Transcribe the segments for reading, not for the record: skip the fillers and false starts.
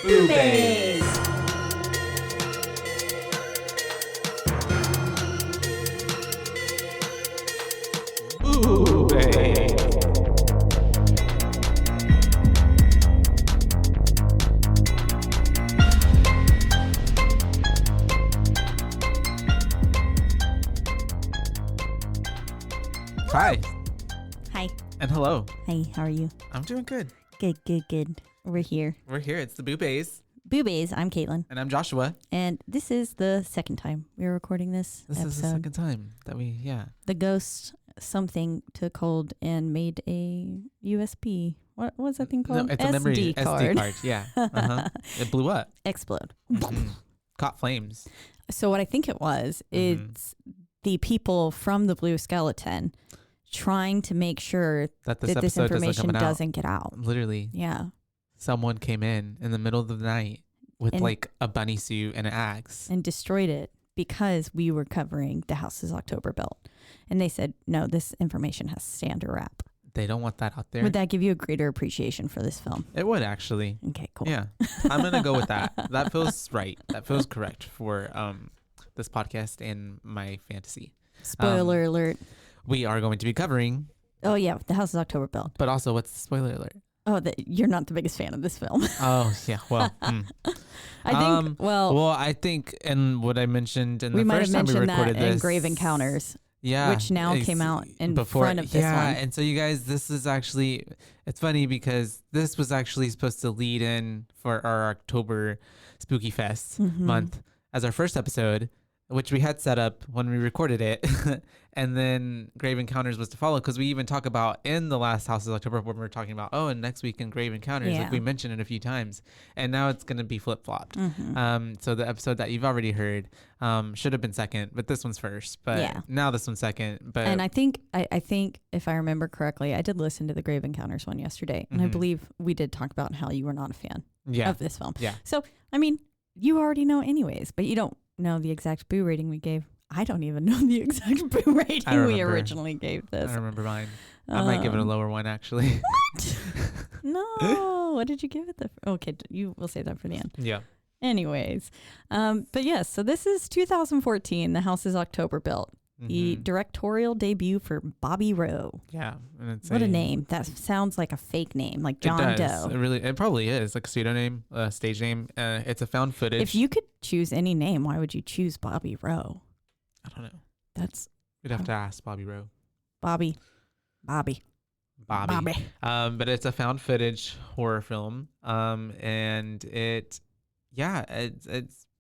Boobies! Boobies! Hi, Hi. and hello. Hi, how are you? I'm doing good. Good. We're here. We're here. It's the Boobies, Boobies, I'm Caitlin. and I'm Joshua. And this is the second time we're recording this This episode. is the second time that The ghost something took hold and made a USB. What was that thing called? No, it's a memory card. SD card. Yeah. It blew up. Explode. Mhm. Caught flames. So what I think it was, Mhm. it's the people from the Blue Skeleton trying to make sure That that this episode information doesn't doesn't get out. Literally, Yeah. someone came in the middle of the night with And- like a bunny suit and an axe. And destroyed it because we were covering the houses October built. And they said, no, this information has to stay under wrap. They don't want that out there. Would that give you a greater appreciation for this film? It would actually. Okay, cool. Yeah. I'm going to go with that. That feels right. That feels correct for this podcast and my fantasy. Spoiler alert. We are going to be covering, Oh, yeah, the house is October built. but also what's the spoiler alert? Oh, you're not the biggest fan of this film. Oh, yeah. Well, I think, well, I think, and what I mentioned in we the might first have time we mentioned recorded that in this. Grave Encounters, Yeah. which now came out in before, front of this yeah, one. and so you guys, this is actually, it's funny because this was actually supposed to lead in for our October Spooky Fest Mhm. month as our first episode, which we had set up when we recorded it. And then Grave Encounters was to follow because we even talk about in the last House of October when we were talking about, and next week in Grave Encounters, Yeah. like we mentioned it a few times. And now it's going to be flip-flopped. Mhm. So the episode that you've already heard should have been second, but this one's first. But Yeah. now this one's second. But And I think if I remember correctly, I did listen to the Grave Encounters one yesterday, and I Mhm. believe we did talk about how you were not a fan yeah, of this film. yeah. So, I mean, you already know anyways, but you don't know the exact boo rating we gave. I don't even know the exact boo rating we remember. originally gave I this. remember mine. I might give it a lower one actually. No, what did you give it? Okay, you will save that for the end. Yeah. Anyways, but yes, so this is 2014. The house is October built. The Mhm. directorial debut for Bobby Rowe. Yeah. And it's What a name! That sounds like a fake name, like John It does. Doe. It probably is like a pseudonym, stage name. It's a found footage. If you could choose any name, why would you choose Bobby Rowe? I don't know. That's We'd have to ask Bobby Rowe. Bobby. Bobby. But it's a found footage horror film. And it's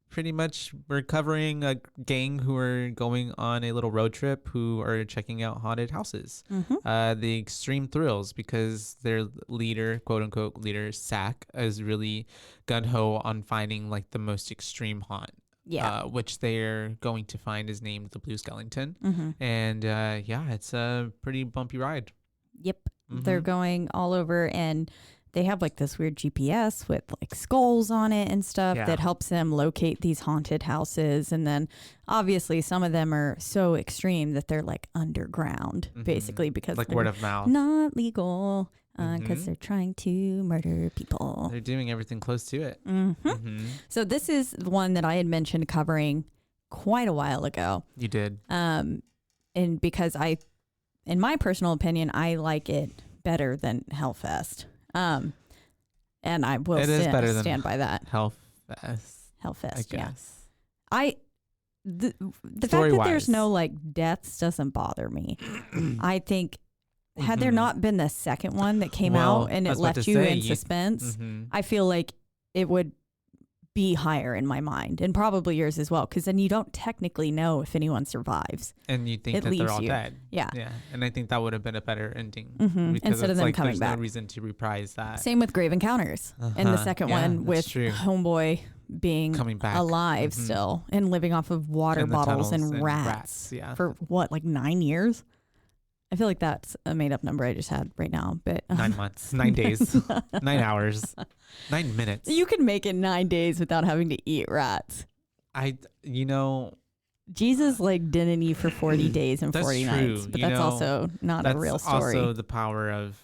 pretty much we're covering a gang who are going on a little road trip who are checking out haunted houses. Mm-hmm. The extreme thrills because their leader, quote unquote leader, Sack, is really gun ho on finding like the most extreme haunt. Yeah. Which they're going to find is named the Blue Skeleton. Mm-hmm. And it's a pretty bumpy ride. Yep. They're Mhm. going all over, and they have like this weird GPS with like skulls on it and stuff Yeah. that helps them locate these haunted houses. And then obviously some of them are so extreme that they're like underground, Mhm. basically, because like they're word of mouth. not legal because Mhm. they're trying to murder people. They're doing everything close to it. hmm Mm-hmm. So this is the one that I had mentioned covering quite a while ago. You did. And because in my personal opinion, I like it better than Hellfest. And I will It is better than stand by that. Hellfest, I Hellfest, yeah. guess. The fact that Story-wise. there's no like deaths doesn't bother me. I think had there Mhm. not been the second one that came Well, out and I it was about left to you say, in you- suspense, Mhm. I feel like it would be higher in my mind, and probably yours as well, because then you don't technically know if anyone survives. And you think It that they're leaves all you. dead. Yeah. Yeah. And I think that would have been a better ending. Mhm. Because Instead of it's them like coming there's back. no reason to reprise that. Same with Grave Encounters in the Uh-huh. second Yeah, one that's with true. Homeboy being Coming back. alive Mhm. still and living off of water In the bottles tunnels and rats Yeah. for what, like 9 years? I feel like that's a made up number I just had right now, but 9 months, 9 days, 9 hours, 9 minutes. you can make it 9 days without having to eat rats. Jesus like didn't eat for 40 days and That's 40 true. nights, but You that's know, also not that's a real story. also the power of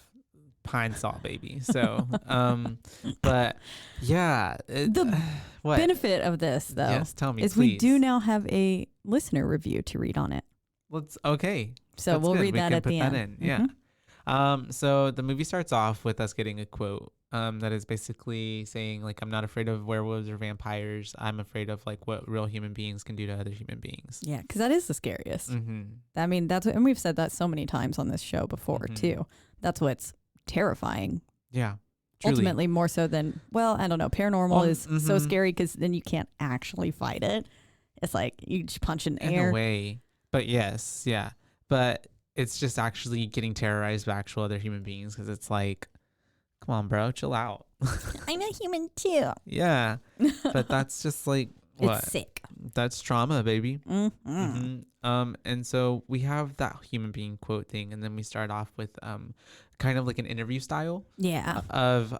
pine saw, baby. So, but yeah, The what? benefit of this, though, Yes, tell me, is please. we do now have a listener review to read on it. Okay. So That's we'll good. read We that can at put the that end. in. Yeah. So the movie starts off with us getting a quote that is basically saying, like, I'm not afraid of werewolves or vampires. I'm afraid of like what real human beings can do to other human beings. Yeah, because that is the scariest. Mm-hmm. I mean, that's what, and we've said that so many times on this show before Mhm. too. That's what's terrifying. Yeah. Truly. Ultimately, more so than, well, I don't know. Paranormal is so mhm. scary because then you can't actually fight it. It's like you just punch in In air. a way. But yes, yeah. But it's just actually getting terrorized by actual other human beings because it's like, come on, bro, chill out. I'm a human too. Yeah. But that's just like, what? It's sick. That's trauma, baby. Mm-hmm. And so we have that human being quote thing, and then we start off with kind of like an interview style Yeah. of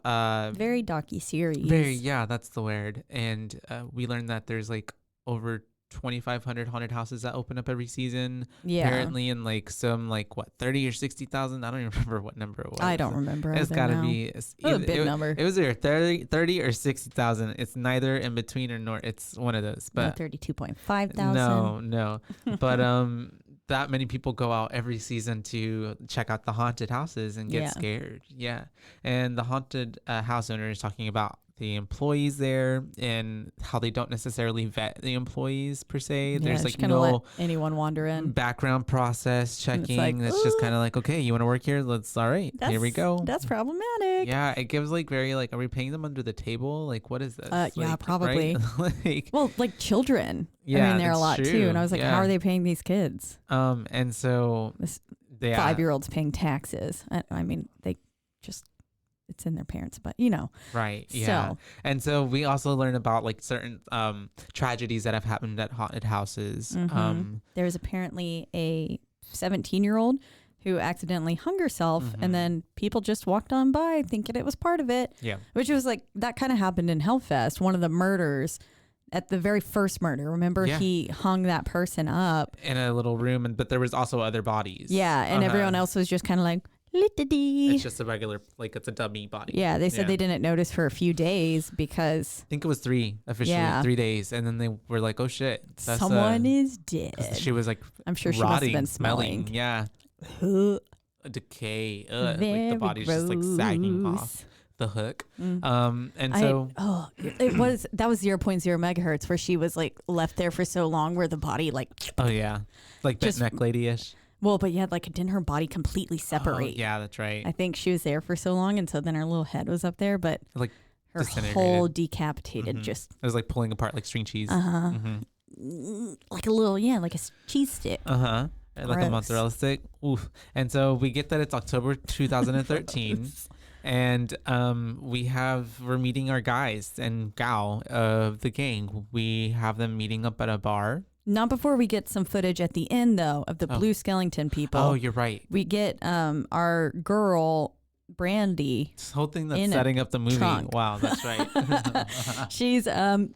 Very docu-series. yeah, that's the word. And we learned that there's like over 2,500 haunted houses that open up every season. Yeah. Apparently, in like some like what 30 or 60,000. I don't even remember what number it was. I don't remember. It's got to be a big number. It was either 30 or 60,000. It's neither in between or nor. It's one of those. But 32.5 thousand. no. But that many people go out every season to check out the haunted houses and get scared. Yeah. And the haunted house owner is talking about the employees there and how they don't necessarily vet the employees per se. There's like no let anyone wander in. background process checking. It's just kind of like, okay, you want to work here? All right, here we go. That's problematic. Yeah, it gives like very like, are we paying them under the table? Like, what is this? Yeah, like, probably. Right? Like, well, like children. Yeah, I mean, they're a lot that's too. true. And I was like, how are they paying these kids? And so they 5-year-olds paying taxes. I mean, they just, it's in their parents, but you know. Right. Yeah. So. And so we also learn about like certain tragedies that have happened at haunted houses. Mm-hmm. There's apparently a 17-year-old who accidentally hung herself, and then people just walked on by thinking it was part of it. Yeah. Which was like, that kind of happened in Hellfest. One of the murders at the very first murder, remember he hung that person up in a little room, but there was also other bodies. Yeah. And everyone else was just kind of like, it's just a regular, like it's a dummy body. Yeah, they said they didn't notice for a few days because I think it was 3 officially, 3 days, and then they were like, "Oh shit, someone is dead." She was like, I'm sure she rotting, must have been smelling. Yeah, decay. Like the body's just like sagging off the hook. And so it was that was 0.0 megahertz where she was like left there for so long where the body like like bent neck lady-ish. Well, but yeah, like didn't her body completely separate? Oh, yeah, that's right. I think she was there for so long, and so then her little head was up there, but like her whole decapitated. Just it was like pulling apart like string cheese. Like a little like a cheese stick. Like a mozzarella stick. Oof. And so we get that it's October 2013. And we're meeting our guys and gal of the gang. We have them meeting up at a bar. Not before we get some footage at the end, though, of the Blue Skellington people. Oh, you're right. We get our girl, Brandy. This whole thing that's setting up the movie. Trunk. Wow, that's right. She's,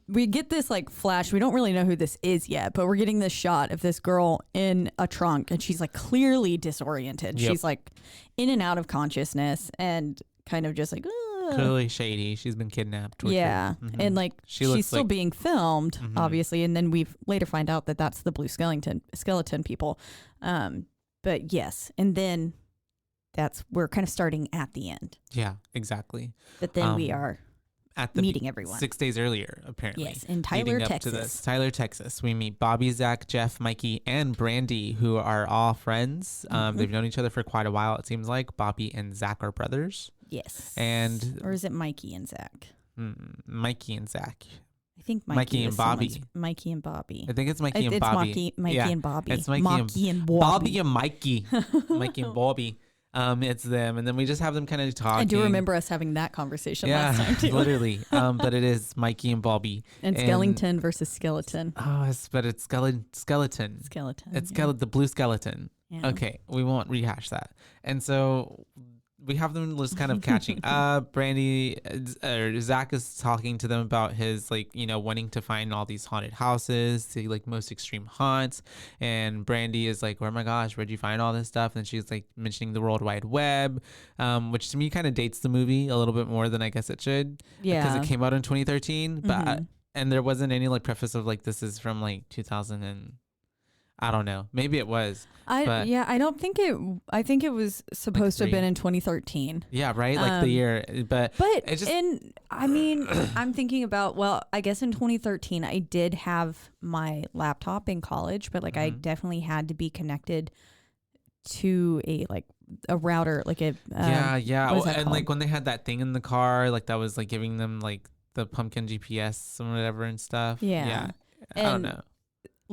we get this like flash. We don't really know who this is yet, but we're getting this shot of this girl in a trunk, and she's like clearly disoriented. Yep. She's like in and out of consciousness and kind of just like, clearly shady. She's been kidnapped. Yeah. And like she's still being filmed, obviously. And then we later find out that that's the Blue skeleton people. But yes. And then we're kind of starting at the end. Yeah, exactly. But then we are at the meeting everyone 6 days earlier, apparently. Yes, in Tyler, Texas. Tyler, Texas. We meet Bobby, Zach, Jeff, Mikey, and Brandy, who are all friends. They've known each other for quite a while, it seems like. Bobby and Zach are brothers. Yes. Or is it Mikey and Zach? Mikey and Zach. I think Mikey and Bobby. Mikey and Bobby. I think it's Mikey and Bobby. Mikey and Bobby. It's Mikey and Bobby. Bobby and Mikey. Mikey and Bobby. It's them, and then we just have them kind of talking. I do remember us having that conversation last time too. Literally. But it is Mikey and Bobby. And Skellington versus Skeleton. Oh, but it's skeleton. Skeleton. It's the blue skeleton. Yeah. Okay, we won't rehash that. And so we have them just kind of catching up. Zach is talking to them about his like, wanting to find all these haunted houses, the like most extreme haunts. And Brandy is like, oh my gosh, where'd you find all this stuff? And she's like mentioning the World Wide Web, which to me kind of dates the movie a little bit more than I guess it should. Yeah. Because it came out in 2013, but and there wasn't any like preface of like this is from like 2000 and I don't know. Maybe it was. I don't think it. I think it was supposed to have been in 2013. Yeah, right. Like the year, but it just. And I mean, I'm thinking about. Well, I guess in 2013, I did have my laptop in college, but like I definitely had to be connected to a router, like a. Yeah. And like when they had that thing in the car, like that was like giving them like the pumpkin GPS and whatever and stuff. Yeah. I don't know.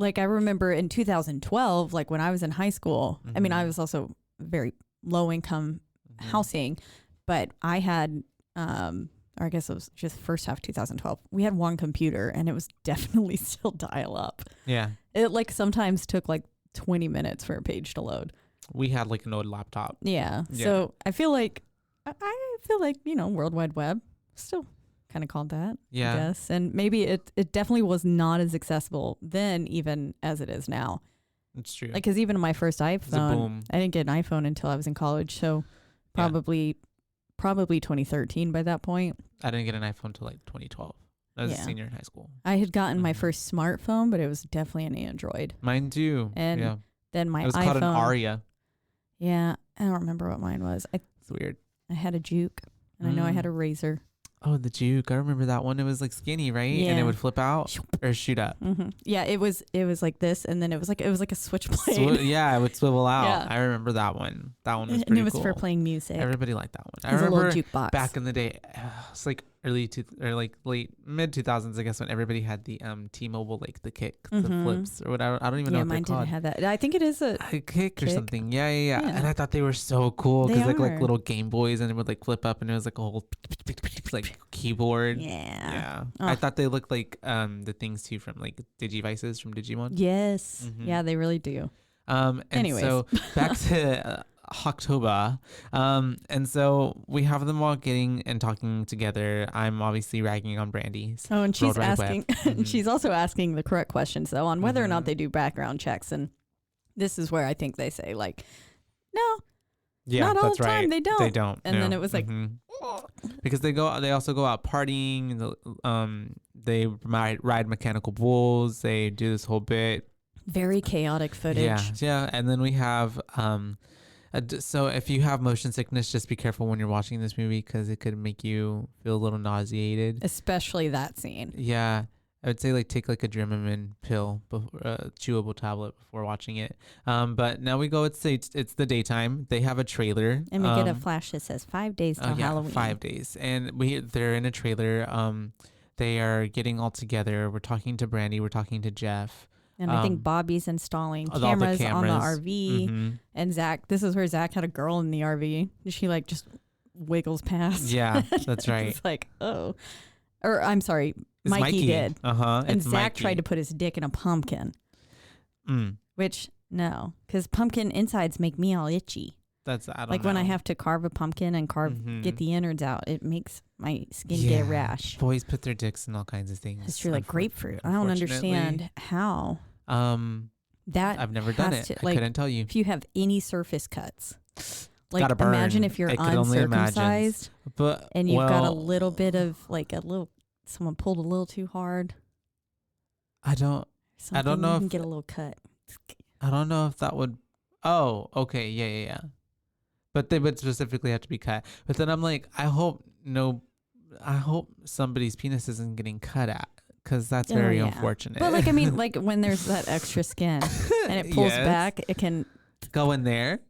Like I remember in 2012, like when I was in high school, I mean, I was also very low income housing, but I had, or I guess it was just first half 2012. We had one computer and it was definitely still dial up. Yeah. It like sometimes took like 20 minutes for a page to load. We had like an old laptop. Yeah. So I feel like, World Wide Web still kind of called that, I guess. And maybe it definitely was not as accessible then even as it is now. It's true. Like, because even on my first iPhone, I didn't get an iPhone until I was in college. So probably 2013 by that point. I didn't get an iPhone until like 2012. I was a senior in high school. I had gotten my first smartphone, but it was definitely an Android. Mine too. And then my iPhone. It was called an Aria. Yeah. I don't remember what mine was. It's weird. I had a Juke and I know I had a Razor. Oh, the Juke. I remember that one. It was like skinny, right? Yeah. And it would flip out or shoot up. Yeah, it was like this, and then it was like a switchblade. It would swivel out. Yeah. I remember that one. That one was pretty cool. And it was for playing music. Everybody liked that one. I remember a little jukebox. Back in the day, it's like late mid 2000s, I guess, when everybody had the T-Mobile, like the Kick, the flips or whatever. I don't even know what they're called. Yeah, mine didn't have that. I think it is a Kick or something. Yeah. And I thought they were so cool because like little Game Boys, and it would like flip up, and it was like a whole like keyboard. Yeah. I thought they looked like the things too from like Digivices from Digimon. Yes. Yeah, they really do. Anyways. So back to October. And so we have them all getting and talking together. I'm obviously ragging on Brandy. Oh, and she's asking, she's also asking the correct questions though on whether or not they do background checks. And this is where I think they say like, no, not all the time. Right. They don't. They don't. And then it was like, because they also go out partying. They ride mechanical bulls. They do this whole bit. Very chaotic footage. Yeah. And then we have, so if you have motion sickness, just be careful when you're watching this movie because it could make you feel a little nauseated. Especially that scene. Yeah. I would say like take like a Dramamine pill, chewable tablet before watching it. But now we go. It's the daytime. They have a trailer, and we get a flash that says 5 days till Halloween. 5 days, and they're in a trailer. They are getting all together. We're talking to Brandy. We're talking to Jeff. And I think Bobby's installing cameras on the RV. And Zach, this is where Zach had a girl in the RV. She like just wiggles past. Yeah, that's right. It's like, oh. Or I'm sorry, Mikey did. And Zach tried to put his dick in a pumpkin. Which, no. Because pumpkin insides make me all itchy. I don't like know. when I have to carve a pumpkin and get the innards out, it makes my skin get a rash. Boys put their dicks in all kinds of things. It's true, like grapefruit. I don't understand how. That I've never done it. I couldn't tell you. If you have any surface cuts, like imagine if you're uncircumcised, and you've got a little bit of like someone pulled a little too hard. I don't know if you can get a little cut. I don't know if that would. Oh, okay, yeah. But they would specifically have to be cut. But then I'm like, I hope somebody's penis isn't getting cut at. Because that's very unfortunate. But like, I mean, like when there's that extra skin and it pulls back, it can go in there.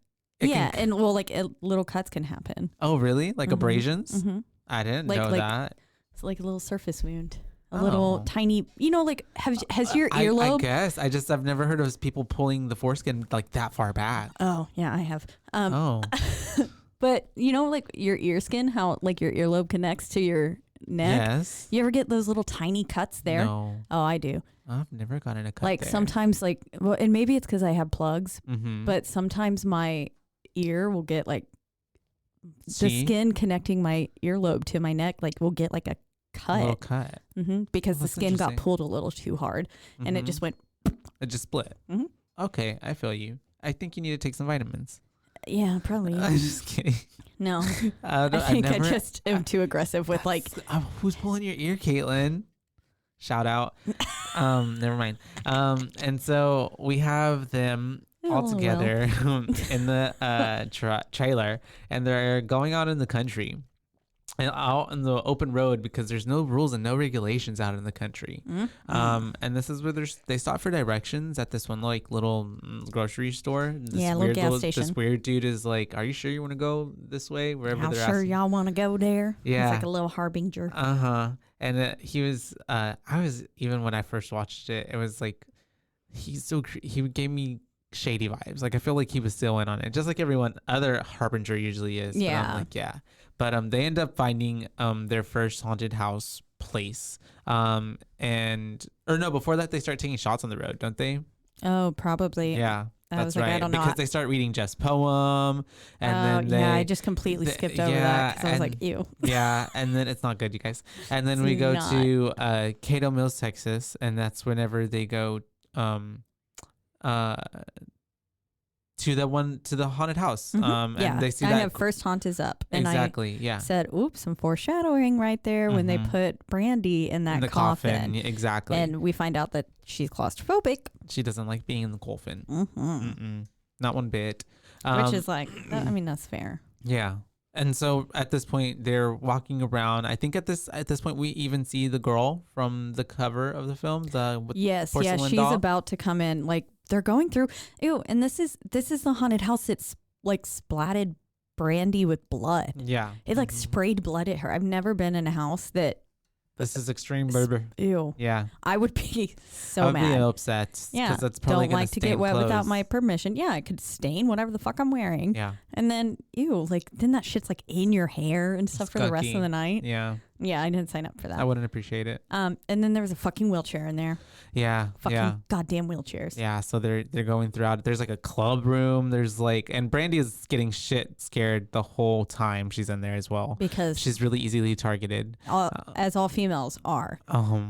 And well, like little cuts can happen. Oh, really? Like abrasions? I didn't know that. It's like a little surface wound. A little tiny, like has your earlobe? I guess. I've never heard of people pulling the foreskin like that far back. Oh, yeah, I have. But like your ear skin, how like your earlobe connects to your neck. Yes. You ever get those little tiny cuts there? No. Oh, I do. I've never gotten a cut like there. Sometimes and maybe it's because I have plugs, but sometimes my ear will get like the skin connecting my earlobe to my neck like will get like a cut. A little cut. Because the skin got pulled a little too hard and it just went. It just split. Okay, I feel you. I think you need to take some vitamins. Yeah, probably. I'm just kidding. No. I think I just am too aggressive with like. Who's pulling your ear, Caitlin? Shout out. Never mind. And so we have them all together in the trailer, and they're going out in the country and out in the open road because there's no rules and no regulations out in the country. And this is where they stop for directions at this one like little grocery store. Little gas station. This weird dude is like, "Are you sure you want to go this way?" Wherever they're sure y'all want to go there. Yeah, it's like a little harbinger. And he was. I was, even when I first watched it, it was like he gave me shady vibes. Like I feel like he was still in on it, just like everyone other harbinger usually is. Yeah. But I'm like, yeah. But they end up finding their first haunted house place. Before that they start taking shots on the road, don't they? Oh, probably. Yeah. That's like, right. I don't know. Because they start reading Jeff's poem, and then I just completely skipped over that because I was like, ew. Yeah, and then it's not good, you guys. And then we go to Cato Mills, Texas, and that's whenever they go to the haunted house. And they see that first haunt is up. And exactly. I said, oops, some foreshadowing right there when they put Brandy in that coffin. Exactly. And we find out that she's claustrophobic. She doesn't like being in the coffin. Not one bit. Which is like, that's fair. Yeah. And so at this point they're walking around. I think at this point we even see the girl from the cover of the film. She's doll. About to come in. Like they're going through. Ew, and this is the haunted house. It's like splatted Brandy with blood. Yeah, it like sprayed blood at her. I've never been in a house that. This is extreme murder. Ew. Yeah. I would be mad. I would be upset. Yeah. That's probably don't like to get wet without my permission. Yeah, I could stain whatever the fuck I'm wearing. Yeah. And then, like, then that shit's like in your hair and stuff for the rest of the night. Yeah. Yeah, I didn't sign up for that. I wouldn't appreciate it. And then there was a fucking wheelchair in there. Yeah. Fucking goddamn wheelchairs. Yeah. So they're going throughout. There's like a club room. There's like, and Brandy is getting shit scared the whole time she's in there as well. Because she's really easily targeted. As all females are.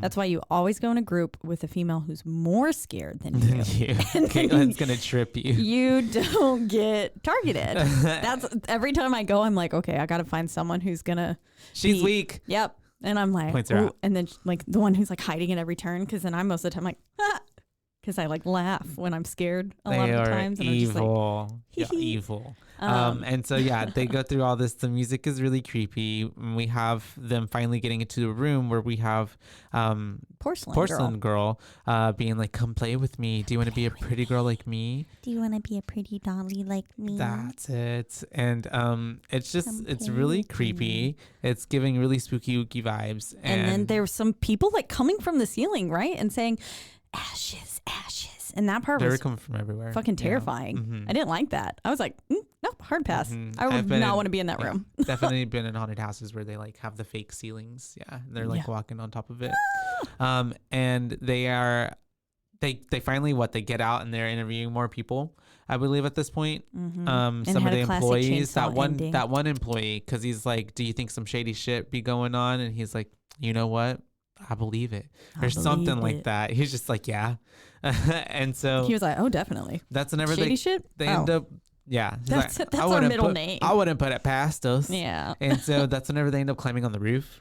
That's why you always go in a group with a female who's more scared than you. Caitlin's going to trip you. You don't get targeted. That's every time I go, I'm like, okay, I got to find someone who's going to. She's weak. Yep. And I'm like, and then like the one who's like hiding at every turn. Cause then I'm most of the time like, cause I like laugh when I'm scared a lot of the times. And evil. I'm just like, evil. And so, they go through all this. The music is really creepy. We have them finally getting into the room where we have Porcelain Girl being like, come play with me. Do you want to be a pretty girl like me? Do you want to be a pretty dolly like me? That's it. And it's just, it's really creepy. It's giving really spooky, ooky vibes. And then there's some people like coming from the ceiling, right? And saying, ashes, ashes. And that part was coming from everywhere. Fucking terrifying. I didn't like that. I was like, nope, hard pass. I would not want to be in that room. Definitely been in haunted houses where they like have the fake ceilings. Yeah. And they're like walking on top of it. And they finally they get out and they're interviewing more people, I believe, at this point. Some of the employees, that one employee, because he's like, do you think some shady shit be going on? And he's like, you know what? I believe it. Or something like that. He's just like, yeah. And so he was like, oh, definitely. That's whenever shady shit? They end up. Yeah. That's our middle name. I wouldn't put it past us. Yeah. And so that's whenever they end up climbing on the roof.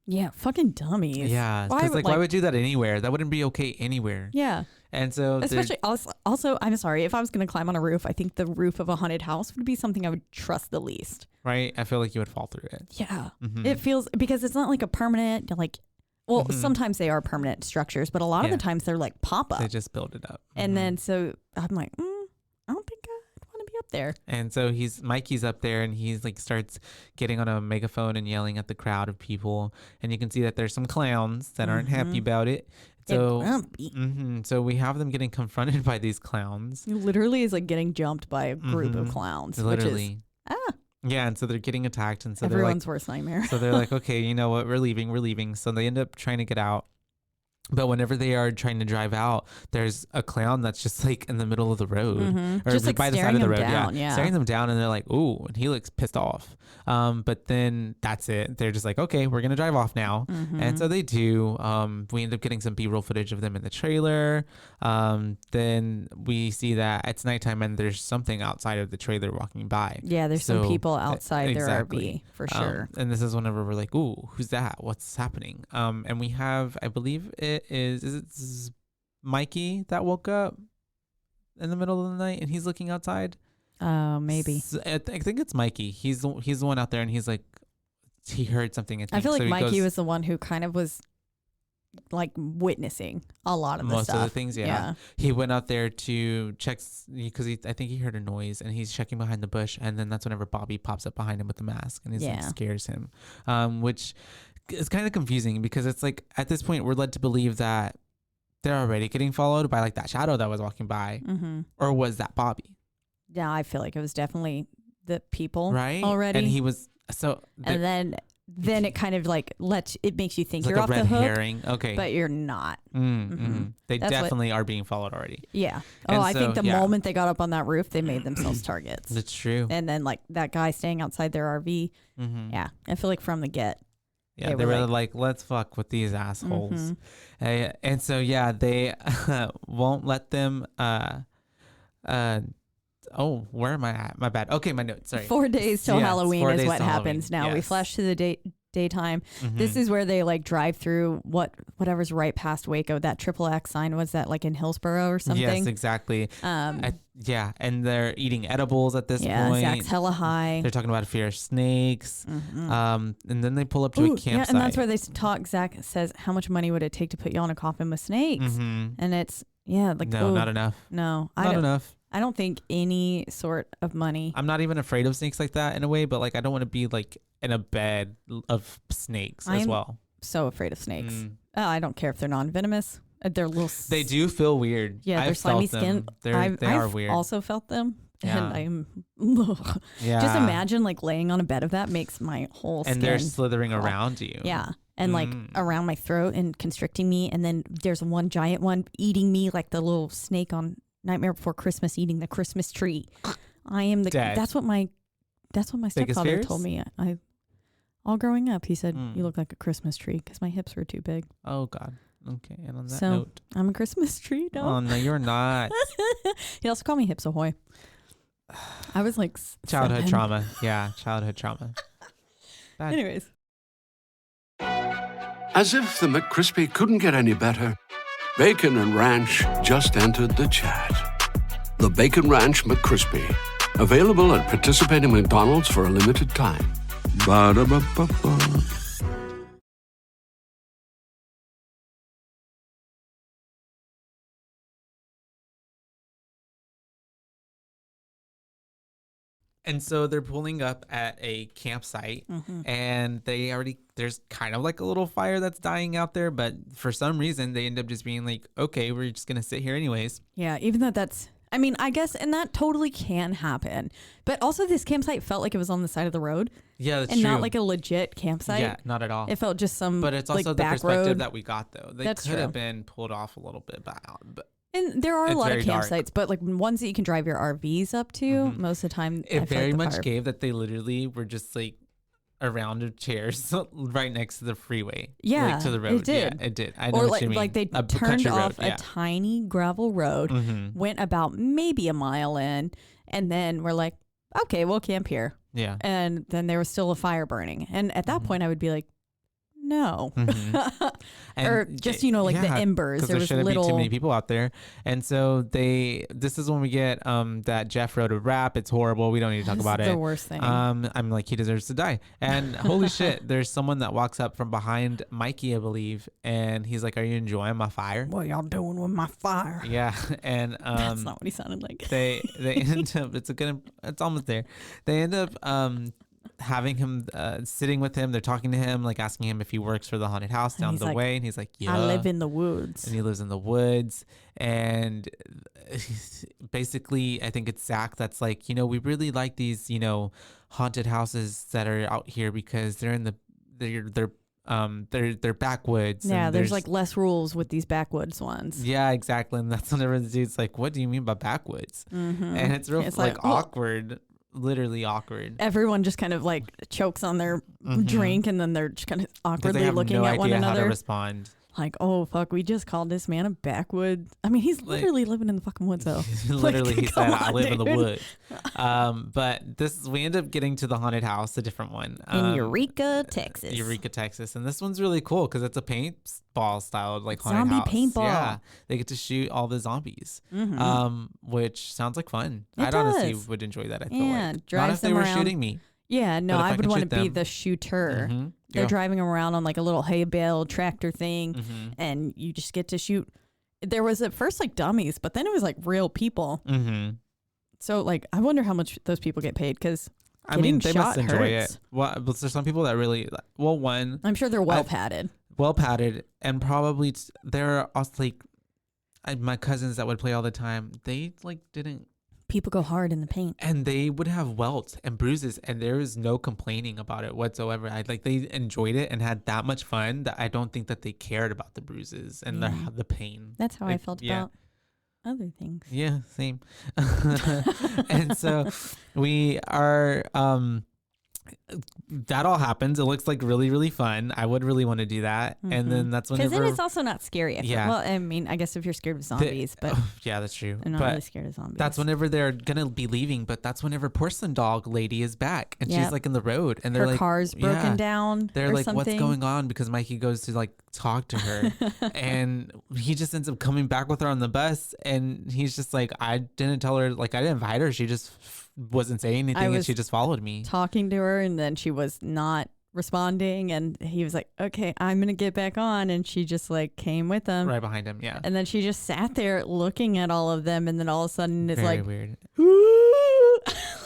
Yeah. Fucking dummies. Yeah. Because why would you do that anywhere? That wouldn't be okay anywhere. Yeah. And so especially also, I'm sorry, if I was going to climb on a roof, I think the roof of a haunted house would be something I would trust the least. Right. I feel like you would fall through it. Yeah. It feels, because it's not like a permanent, like, well, sometimes they are permanent structures, but a lot of the times they're like pop up. They just build it up. And then so I'm like, I don't think I'd want to be up there. And so Mikey's up there and he's like starts getting on a megaphone and yelling at the crowd of people. And you can see that there's some clowns that aren't happy about it. So, so we have them getting confronted by these clowns. It literally is like getting jumped by a group of clowns. Literally. Which is, yeah, and so they're getting attacked, and so everyone's they're like, worst nightmare. So they're like, okay, you know what, we're leaving. So they end up trying to get out, But whenever they are trying to drive out, there's a clown that's just like in the middle of the road, or just like by the side of the road, yeah, staring them down, and they're like, "Ooh," and he looks pissed off. But then that's it. They're just like, "Okay, we're gonna drive off now," and so they do. We end up getting some B-roll footage of them in the trailer. Then we see that it's nighttime and there's something outside of the trailer walking by. Yeah, there's some people outside their RV for sure. And this is whenever we're like, "Ooh, who's that? What's happening?" And we have, I believe it is Mikey that woke up in the middle of the night and he's looking outside. Maybe. I think it's Mikey. He's the one out there, and he's like, he heard something. I feel like Mikey was the one who kind of was like witnessing a lot of most stuff. of the things. Yeah. He went out there to check because I think he heard a noise and he's checking behind the bush, and then that's whenever Bobby pops up behind him with the mask and like, scares him, which is kind of confusing because it's like at this point we're led to believe that they're already getting followed by like that shadow that was walking by, or was that Bobby? Yeah, I feel like it was definitely the people right already, and he was and then it kind of like it makes you think it's you're like off a red the hook, herring. Okay, but you're not. They definitely are being followed already. Yeah. I think the moment they got up on that roof, they made themselves targets. That's true. And then like that guy staying outside their RV. Yeah, I feel like from the get. Yeah, they were like, let's fuck with these assholes. And so they won't let them. Oh, where am I at? My bad. Okay, my notes. Sorry. 4 days till Halloween is what happens now. Yes. We flash to the daytime. This is where they like drive through whatever's right past Waco. That XXX sign, was that like in Hillsboro or something? Yes, exactly. And they're eating edibles at this point. Zach's hella high. They're talking about fear of snakes. And then they pull up to a campsite. Yeah, and that's where they talk. Zach says, "How much money would it take to put you on a coffin with snakes?" And it's like not enough. No, not enough. I don't think any sort of money. I'm not even afraid of snakes like that in a way, but like I don't want to be like in a bed of snakes as well. So afraid of snakes. I don't care if they're non-venomous. They're little. They do feel weird. Yeah, their slimy skin. They are weird. I've also felt them. Yeah. And I'm just imagine like laying on a bed of that makes my whole skin. And they're slithering around you. Yeah. And like around my throat and constricting me. And then there's one giant one eating me like the little snake on Nightmare Before Christmas eating the Christmas tree. I am the Dead. That's what my stepfather told me. All growing up, he said, "You look like a Christmas tree," because my hips were too big. Oh God. Okay. And on that note, I'm a Christmas tree. No. Oh no, you're not. He also called me Hips Ahoy. I was like childhood trauma. Yeah, childhood trauma. Anyways. As if the McCrispy couldn't get any better, Bacon and Ranch just entered the chat. The Bacon Ranch McCrispy, available at participating McDonald's for a limited time. Ba-da-ba-ba-ba. And so they're pulling up at a campsite and there's kind of like a little fire that's dying out there, but for some reason they end up just being like, okay, we're just going to sit here anyways. Yeah, even though I guess, and that totally can happen. But also this campsite felt like it was on the side of the road. Yeah, that's and true. Not like a legit campsite. Yeah, not at all. It felt just some But it's also like the back perspective road. that we got though. They could have been pulled off a little bit, but and there are a lot of campsites, dark. But like ones that you can drive your RVs up to, most of the time. It very much gave that they literally were just like a round of chairs right next to the freeway. Yeah, like to the road. It did. Yeah, it did. I know or what you mean. Like they turned off a tiny gravel road, went about maybe a mile in, and then we're like, okay, we'll camp here. Yeah. And then there was still a fire burning. And at that point I would be like, no. Or just, like the embers. There shouldn't be too many people out there. And so this is when we get that Jeff wrote a rap. It's horrible. We don't need to talk about it. It's the worst thing. I'm like, he deserves to die. And holy shit, there's someone that walks up from behind Mikey, I believe. And he's like, are you enjoying my fire? What y'all doing with my fire? Yeah. And that's not what he sounded like. they end up, it's almost there. They end up having him sitting with him. They're talking to him, like asking him if he works for the haunted house down the way, and he's like, yeah, I live in the woods. And he lives in the woods. And basically I think it's Zach that's like, we really like these haunted houses that are out here because they're they're backwoods. Yeah, and there's like less rules with these backwoods ones. Yeah, exactly. And that's whenever the dude's like, "What do you mean by backwoods?" And it's real like awkward, literally awkward. Everyone just kind of like chokes on their drink, and then they're just kind of awkwardly looking no at one another. How to respond. Like, oh fuck, we just called this man a backwood. I mean, he's literally living in the fucking woods though. Literally, he said, "I live in the woods." But we end up getting to the haunted house, a different one, in Eureka, Texas. And this one's really cool because it's a paintball style like haunted zombie house. Paintball. Yeah, they get to shoot all the zombies, which sounds like fun. It honestly does. would enjoy that. I feel like drives not if they them were around. shooting me. Yeah, no, I would want to be them. the shooter. They're driving around on like a little hay bale tractor thing, and you just get to shoot. There was at first like dummies, but then it was like real people. So like, I wonder how much those people get paid because I mean, they must enjoy it. Well, but there's some people that really one. I'm sure they're well padded, and probably there are also like my cousins that would play all the time. They like didn't. People go hard in the paint, and they would have welts and bruises, and there was no complaining about it whatsoever. They enjoyed it and had that much fun that I don't think that they cared about the bruises and the pain. That's how I felt about other things. Yeah, same. And so we are that all happens. It looks like really, really fun. I would really want to do that. And then that's whenever... Because then it's also not scary. Yeah. Well, I mean, I guess if you're scared of zombies, but... yeah, that's true. I'm not really scared of zombies. That's whenever they're going to be leaving, but that's whenever Porcelain Dog Lady is back. And she's like in the road. And they're her car's broken down. They're like, something. What's going on? Because Mikey goes to like talk to her. And he just ends up coming back with her on the bus. And he's just like, I didn't tell her, like, I didn't invite her. She just wasn't saying anything and she just followed me. Talking to her, and then she was not responding, and he was like, okay, I'm gonna get back on, and she just like came with him right behind him. Yeah, and then she just sat there looking at all of them, and then all of a sudden it's very like weird.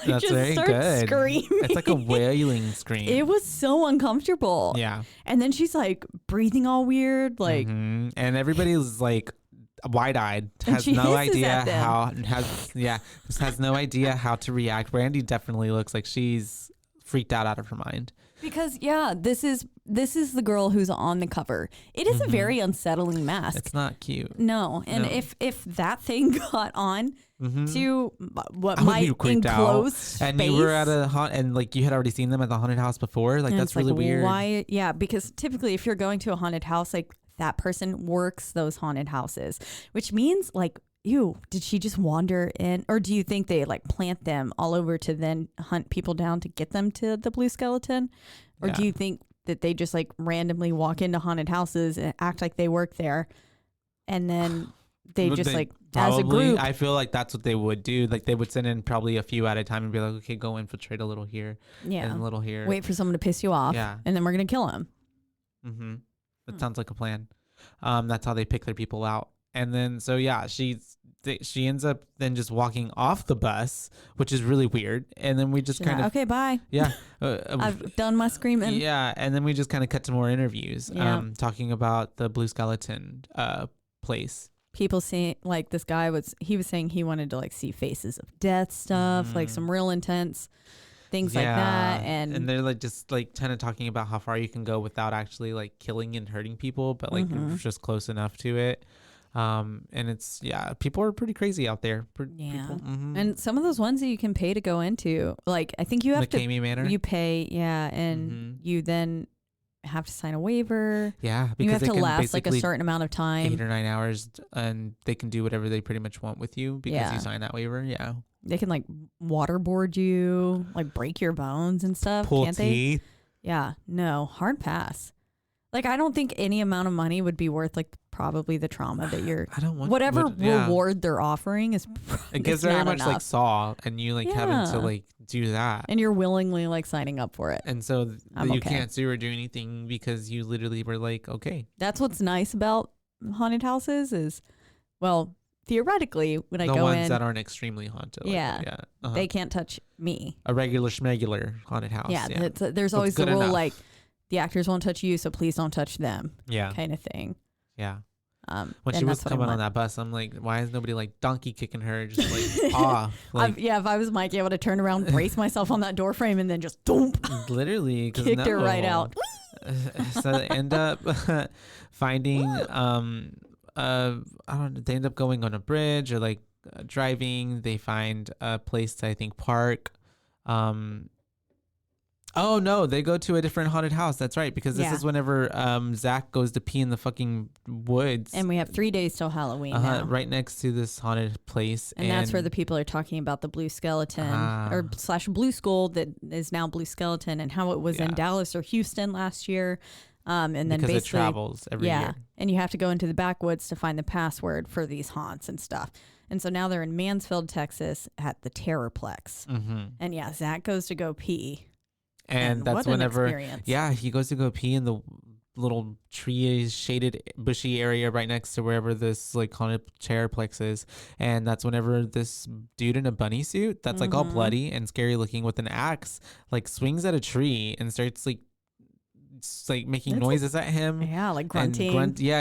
That's just very good. Screaming. It's like a wailing scream. It was so uncomfortable. Yeah, and then she's like breathing all weird, like and everybody's like wide-eyed, has no idea has no idea how to react. Brandy definitely looks like she's freaked out of her mind. Because this is the girl who's on the cover. It is a very unsettling mask. It's not cute. No, and if that thing got on to what I might creeped enclose out. space, And you were at and like you had already seen them at the haunted house before, like that's really weird. Why? Yeah, because typically if you're going to a haunted house, like that person works those haunted houses, which means like, ew, did she just wander in? Or do you think they like plant them all over to then hunt people down to get them to the Blue Skeleton? Or do you think that they just like randomly walk into haunted houses and act like they work there, and then they just like probably, as a group? I feel like that's what they would do. Like they would send in probably a few at a time and be like, okay, go infiltrate a little here and a little here. Wait for someone to piss you off, and then we're going to kill him. That sounds like a plan. That's how they pick their people out. And then, so yeah, she ends up then just walking off the bus, which is really weird. And then we just kind of... Okay, bye. Yeah. I've done my screaming. Yeah. And then we just kind of cut to more interviews, talking about the Blue Skeleton place. People see, like this guy was saying he wanted to like see faces of death stuff, like some real intense things like that. And they're like just like kind of talking about how far you can go without actually like killing and hurting people, but like just close enough to it. And it's, people are pretty crazy out there. People, and some of those ones that you can pay to go into, like, I think you have McCamey Manor. You pay, and you then have to sign a waiver. Yeah. Because you have to last like a certain amount of time. 8 or 9 hours, and they can do whatever they pretty much want with you because you sign that waiver. Yeah. They can like waterboard you, like break your bones and stuff. Pull can't teeth. they? Yeah. No, hard pass. Like, I don't think any amount of money would be worth like probably the trauma that you're. I don't want whatever reward they're offering is. It gives very much enough. Like Saw, and you like having to like do that, and you're willingly like signing up for it, and so you can't sue or do anything because you literally were like, okay. That's what's nice about haunted houses is, well, theoretically, when I go in, the ones that aren't extremely haunted, they can't touch me. A regular schmegular haunted house. Yeah, there's always the rule enough. Like. The actors won't touch you, so please don't touch them. Yeah. Kind of thing. Yeah. When she was coming on that bus, I'm like, why is nobody like donkey kicking her? Just like, like, if I was Mikey, I would have turned around, brace myself on that door frame, and then just dump. Literally. Kicked her right out. So they end up finding I don't know, they end up going on a bridge or like driving. They find a place to, I think, park. Oh no, they go to a different haunted house. That's right, because this is whenever Zach goes to pee in the fucking woods. And we have 3 days till Halloween now. Right next to this haunted place. And that's where the people are talking about the blue skeleton or / blue skull that is now blue skeleton, and how it was in Dallas or Houston last year. And then because basically it travels every year. And you have to go into the backwoods to find the password for these haunts and stuff. And so now they're in Mansfield, Texas at the Terrorplex. And Zach goes to go pee. And that's whenever, he goes to go pee in the little tree shaded bushy area right next to wherever this like haunted Terrorplex is. And that's whenever this dude in a bunny suit that's like all bloody and scary looking with an axe like swings at a tree and starts like making noises at him. Yeah, like grunting.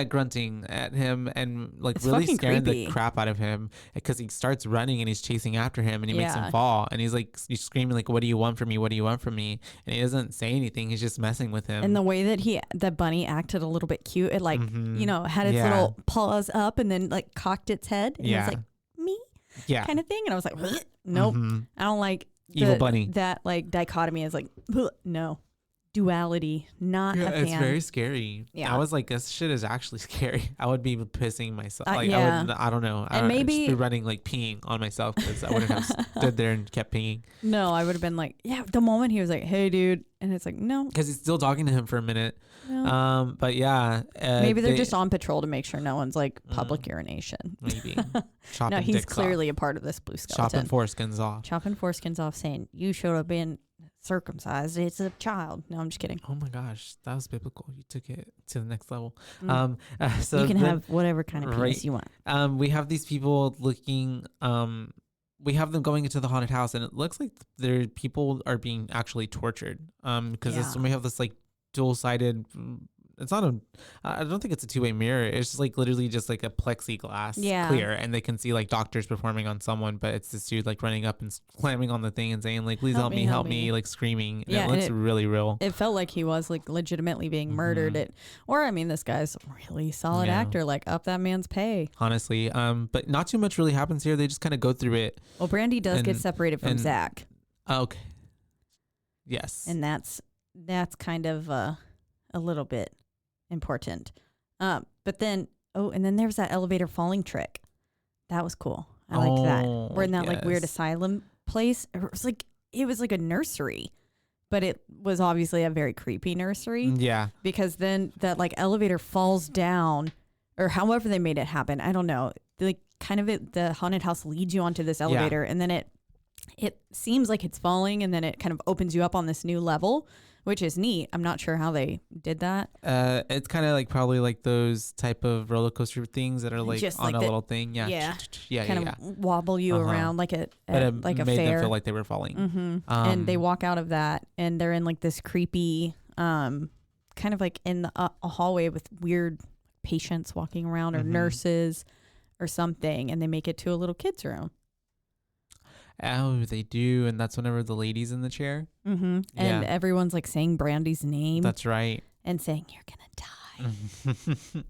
Grunting at him and like it's really scaring the crap out of him because he starts running and he's chasing after him and he makes him fall and he's screaming like, "What do you want from me? What do you want from me?" And he doesn't say anything. He's just messing with him. And the way that the bunny acted a little bit cute. It like had its little paws up and then like cocked its head and it was like me, kind of thing. And I was like, nope, I don't like evil bunny. That like dichotomy is like no. Duality, not a fan. It's very scary. I was like, this shit is actually scary. I would be pissing myself. I don't know. And maybe I'd be running like peeing on myself because I wouldn't have stood there and kept peeing. No, I would have been like, the moment he was like, "Hey, dude," and it's like, no, because he's still talking to him for a minute. No. But maybe they're just on patrol to make sure no one's like public urination. Maybe. No, he's clearly a part of this blue skeleton. Chopping foreskins off. Chopping foreskins off, saying you should have been circumcised. It's a child. No, I'm just kidding. Oh my gosh, that was biblical. You took it to the next level. So you can have whatever kind of penis you want. We have these people looking. We have them going into the haunted house, and it looks like their people are being actually tortured. Because we have this like dual-sided. It's not I don't think it's a two-way mirror. It's just like literally just like a plexiglass clear, and they can see like doctors performing on someone, but it's this dude like running up and slamming on the thing and saying like, "Please help me," like screaming. And it looks really real. It felt like he was like legitimately being murdered. This guy's a really solid actor. Like up that man's pay. Honestly, but not too much really happens here. They just kind of go through it. Well, Brandy does get separated from Zach. Okay. Yes. And that's kind of a little bit important. But then and then there's that elevator falling trick. That was cool. I liked that. We're in that like weird asylum place. It was like a nursery, but it was obviously a very creepy nursery. Yeah. Because then that like elevator falls down, or however they made it happen. I don't know. Like kind of the haunted house leads you onto this elevator, and then it seems like it's falling, and then it kind of opens you up on this new level, which is neat. I'm not sure how they did that. It's kind of like probably like those type of roller coaster things that are like just on like a little thing. Yeah. Kind of wobble you around like a like a made fair. Them feel like they were falling. And they walk out of that, and they're in like this creepy, kind of like in a hallway with weird patients walking around or nurses or something, and they make it to a little kid's room. Oh, they do, and that's whenever the lady's in the chair. And everyone's like saying Brandy's name. That's right. And saying, "You're gonna die."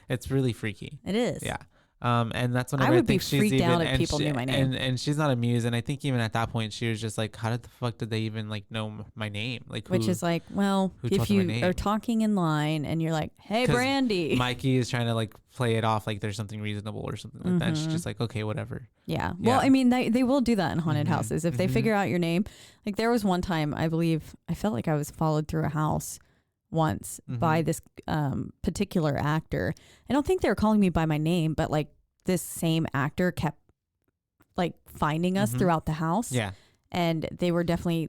It's really freaky. It is. Yeah. And that's whenever I would be freaked out if people knew my name. And she's not amused. And I think even at that point, she was just like, how the fuck did they even like know my name? Like, which is like, well, if you are talking in line and you're like, "Hey, Brandy," Mikey is trying to like play it off like there's something reasonable or something like that. And she's just like, okay, whatever. Yeah. Well, I mean, they will do that in haunted houses if they figure out your name. Like there was one time, I believe, I felt like I was followed through a house once by this particular actor. I don't think they were calling me by my name, but like this same actor kept like finding us throughout the house. Yeah. And they were saying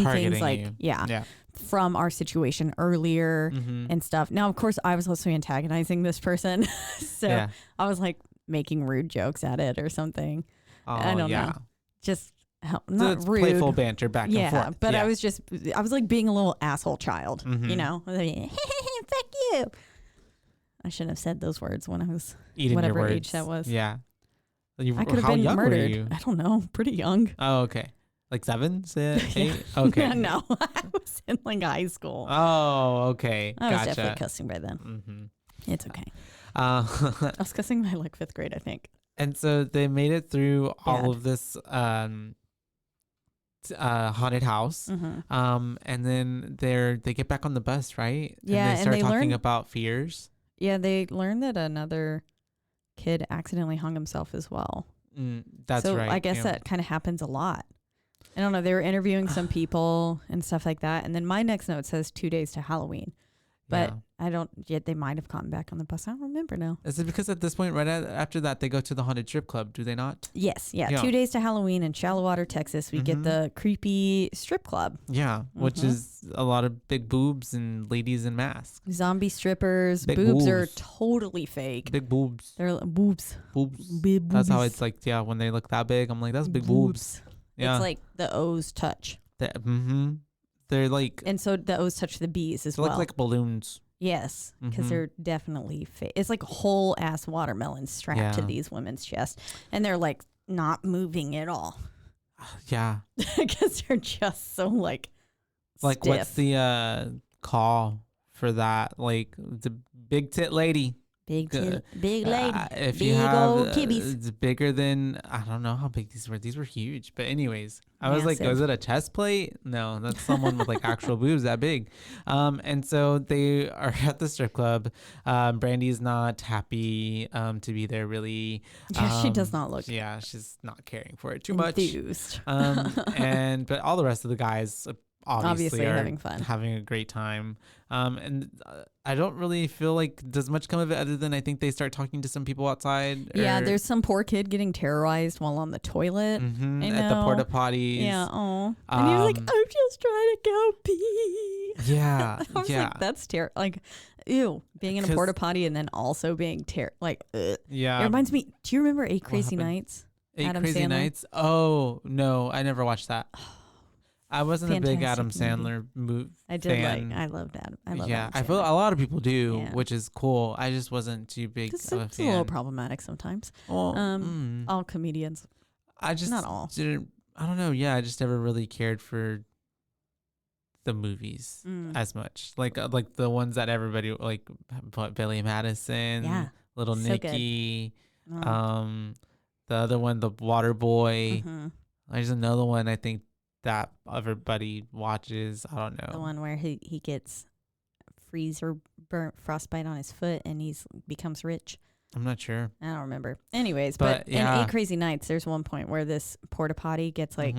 targeting things like, yeah, from our situation earlier and stuff. Now, of course, I was also antagonizing this person. So I was like making rude jokes at it or something. I don't know. Just not so rude. Playful banter back and forth. But I was like being a little asshole child, you know? Like, fuck you. I shouldn't have said those words when I was eating whatever your words. age that was. Yeah. I could have been murdered. Were you? I don't know. Pretty young. Oh, okay. Like 7, 8? Okay. No, I was in like high school. Oh, okay. I was Gotcha. definitely cussing by then. Mm-hmm. It's okay. I was cussing by like 5th grade, I think. And so they made it through all Bad. of this haunted house. And then they get back on the bus, right? Yeah, and they start talking learn about fears. Yeah, they learned that another kid accidentally hung himself as well. That's so right. I guess that kind of happens a lot. I don't know. They were interviewing some people and stuff like that. And then my next note says 2 days to Halloween. But I don't yet. They might have gotten back on the bus. I don't remember now. Is it because at this point, right after that, they go to the haunted strip club? Do they not? Yes. Yeah. 2 days to Halloween in Shallowater, Texas. We get the creepy strip club. Yeah. Which is a lot of big boobs and ladies in masks. Zombie strippers. Big boobs are totally fake. Big boobs. They're boobs. Big That's how it's like, yeah, when they look that big, I'm like, that's big boobs. Yeah. It's like the O's touch. They're like. And so the O's touch the B's as well. They look like balloons. Yes, because they're definitely fake. It's like whole ass watermelon strapped to these women's chests, and they're like not moving at all. Yeah, because they're just so like stiff. What's the call for that? Like the big tit lady. Big lady. If big you have, old kibbies. It's bigger than, I don't know how big these were. These were huge. But anyways, I was like, was it a chest plate? No, that's someone with like actual boobs that big. And so they are at the strip club. Brandy's not happy to be there really. Yeah, she does not look. Yeah, she's not caring for it too enthused. much. But all the rest of the guys obviously are having fun, having a great time. And I don't really feel like there's much come of it other than I think they start talking to some people outside. Yeah, there's some poor kid getting terrorized while on the toilet at the porta potties. Yeah, and he was like, "I'm just trying to go pee." Yeah, I was like, "That's terrible." Like, ew, being in a porta potty and then also being ugh. Yeah, it reminds me. Do you remember 8 Crazy Nights? 8 Crazy Nights. Oh no, I never watched that. I wasn't a big Adam Sandler fan. I loved Adam. I feel a lot of people do, which is cool. I just wasn't too big of a fan. It's a little problematic sometimes. Well, all comedians. I just not all. I don't know. Yeah, I just never really cared for the movies as much. Like the ones that everybody like, Billy Madison, Little so Nicky, the other one, The Water Boy. There's another one I think that everybody watches. I don't know. The one where he gets freeze or burnt frostbite on his foot and becomes rich. I'm not sure. I don't remember. Anyways, but in 8 Crazy Nights, there's one point where this porta potty gets like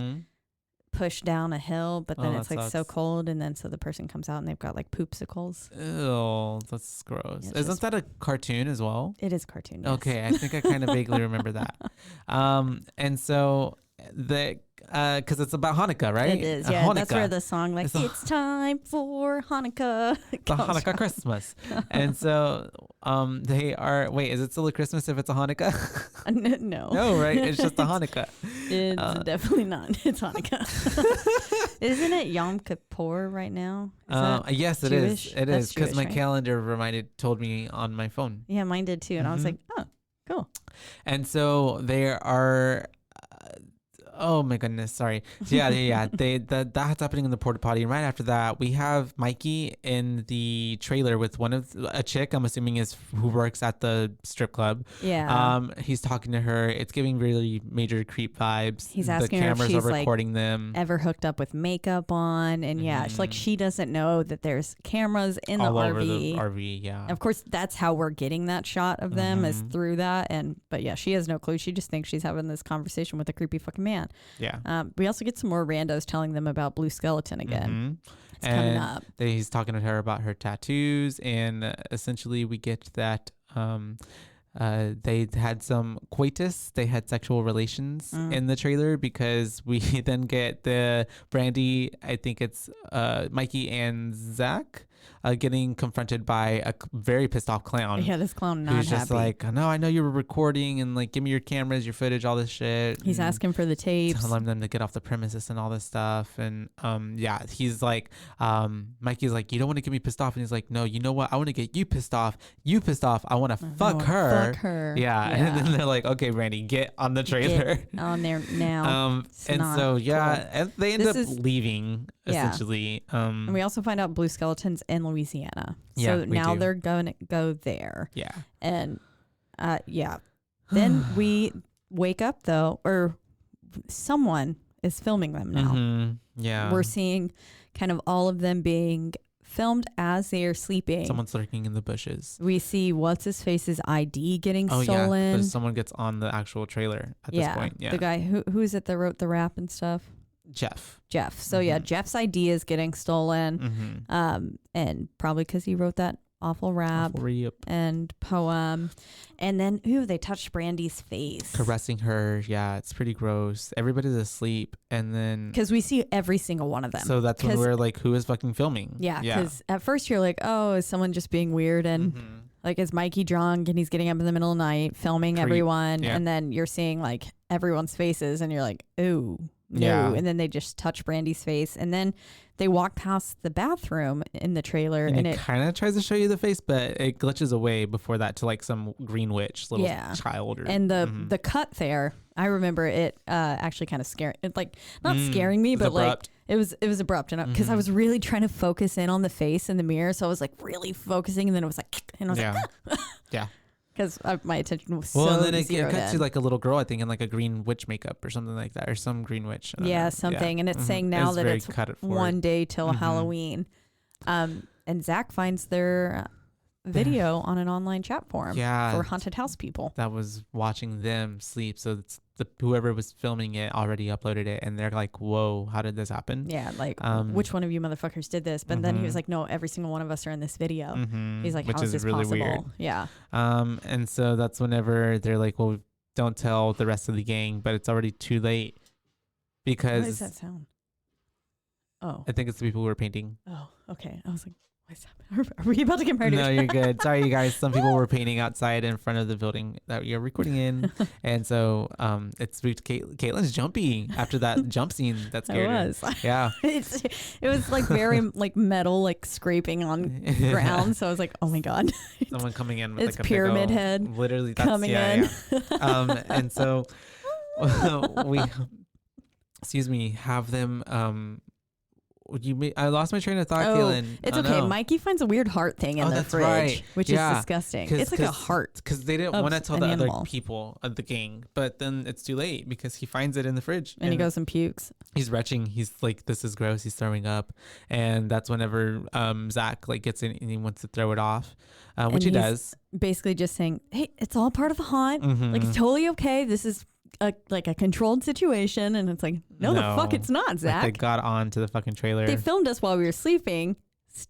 pushed down a hill, but then it's like so cold, and then so the person comes out and they've got like poopsicles. Ew, that's gross. Isn't that a cartoon as well? It is a cartoon. Yes. Okay, I think I kind of vaguely remember that. And so because it's about Hanukkah, right? It is, yeah. That's where the song, like, it's time for Hanukkah. The Hanukkah Christmas. And so they are, wait, is it still a Christmas if it's a Hanukkah? No. No, right? It's just a Hanukkah. It's definitely not. It's Hanukkah. Isn't it Yom Kippur right now? Yes, it Jewish? is. It is, because my right? calendar told me on my phone. Yeah, mine did too. And I was like, oh, cool. And so there are... oh my goodness, sorry. So yeah. That's happening in the porta potty, and right after that, we have Mikey in the trailer with a chick. I'm assuming is who works at the strip club. Yeah. He's talking to her. It's giving really major creep vibes. He's asking her if she's recording like them. Ever hooked up with makeup on, and it's like she doesn't know that there's cameras in all the over RV. the RV. Yeah. Of course, that's how we're getting that shot of them is through that, but yeah, she has no clue. She just thinks she's having this conversation with a creepy fucking man. Yeah. We also get some more randos telling them about Blue Skeleton again. It's coming up. He's talking to her about her tattoos, and essentially we get that they had some coitus. They had sexual relations in the trailer, because we then get the Brandy, I think it's Mikey and Zach. getting confronted by a very pissed off clown. Yeah, this clown not who's happy. just like, no, I know you were recording and like, give me your cameras, your footage, all this shit. He's asking for the tapes. Telling them to get off the premises and all this stuff. And yeah, he's like, Mikey's like, you don't want to get me pissed off. And he's like, no, you know what? I want to get you pissed off. You pissed off. I want to fuck her. Fuck her. Yeah. And then they're like, okay, Randy, get on the trailer. Get on there now. And so, yeah, cool. and they end up leaving essentially. And we also find out Blue Skeleton's in Louisiana. Yeah, So now they're going to go there. Yeah. And then we wake up though, or someone is filming them now. Mm-hmm. Yeah. We're seeing kind of all of them being filmed as they are sleeping. Someone's lurking in the bushes. We see what's his face's ID getting stolen. Yeah, because someone gets on the actual trailer at this point. Yeah. The guy who is it that wrote the rap and stuff? Jeff. So yeah, Jeff's ID is getting stolen. And probably because he wrote that awful rap and poem. And then they touched Brandy's face, caressing her. Yeah, it's pretty gross. Everybody's asleep, and then because we see every single one of them. So that's when we're like, who is fucking filming? Yeah, because at first you're like, oh, is someone just being weird? And like, is Mikey drunk and he's getting up in the middle of the night filming everyone? Yeah. And then you're seeing like everyone's faces, and you're like, ooh. No. Yeah. And then they just touch Brandy's face, and then they walk past the bathroom in the trailer, and it kind of tries to show you the face, but it glitches away before that to like some green witch little child. And the cut there, I remember it actually kind of scaring, like not scaring me, but abrupt. Like it was abrupt, and because I was really trying to focus in on the face in the mirror, so I was like really focusing, and then it was like, and I was like, yeah. Because my attention was and then it cuts to like a little girl, I think, in like a green witch makeup or something like that, or some green witch. Something. And it's saying now that it's one day till Halloween. And Zach finds their video on an online chat forum for haunted house people that was watching them sleep. So it's whoever was filming it already uploaded it, and they're like, whoa, how did this happen? Yeah, like which one of you motherfuckers did this? But then he was like, no, every single one of us are in this video. He's like, how is this really possible? Weird. Yeah. And so that's whenever they're like, well, don't tell the rest of the gang, but it's already too late because what does that sound? Oh, I think it's the people who are painting. Oh, okay. I was like, what's happening? Are we about to get murdered? No, you're good. Sorry, you guys. Some people were painting outside in front of the building that you're recording in. And so it spooked Caitlin's jumpy after that jump scene. That scared her. Yeah. It was like very like metal, like scraping on ground. So I was like, oh my God. Someone coming in with it's like a pyramid big old, head literally coming in. Yeah. And so we, have them, I lost my train of thought, Caitlin. It's okay. No. Mikey finds a weird heart thing in the fridge, which is disgusting. It's like a heart. Because they didn't want to tell the other people of the gang, but then it's too late because he finds it in the fridge. And he goes and pukes. He's retching. He's like, this is gross. He's throwing up. And that's whenever Zach like gets in and he wants to throw it off, which he does. Basically just saying, hey, it's all part of the haunt. Like, it's totally okay. This is a controlled situation, and it's like, no, the fuck it's not, Zach. Like they got on to the fucking trailer. They filmed us while we were sleeping,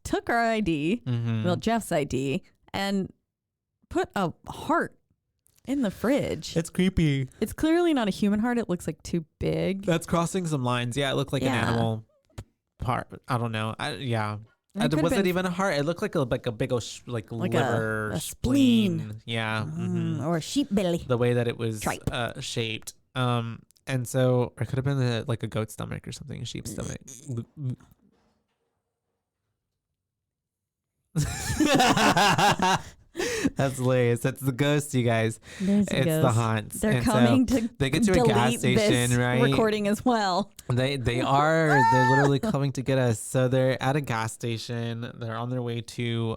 took our ID, well, Jeff's ID, and put a heart in the fridge. It's creepy. It's clearly not a human heart. It looks like too big. That's crossing some lines. Yeah, it looked like an animal part. I don't know. Was it even a heart? It looked like a big old like liver, a spleen. Yeah. Or a sheep belly. The way that it was shaped. And so it could have been like a goat stomach or something, a sheep stomach. That's hilarious. That's the ghost, you guys. It's the haunts. They're coming to they get to a gas station, right? Recording as well. They're literally coming to get us. So they're at a gas station. They're on their way to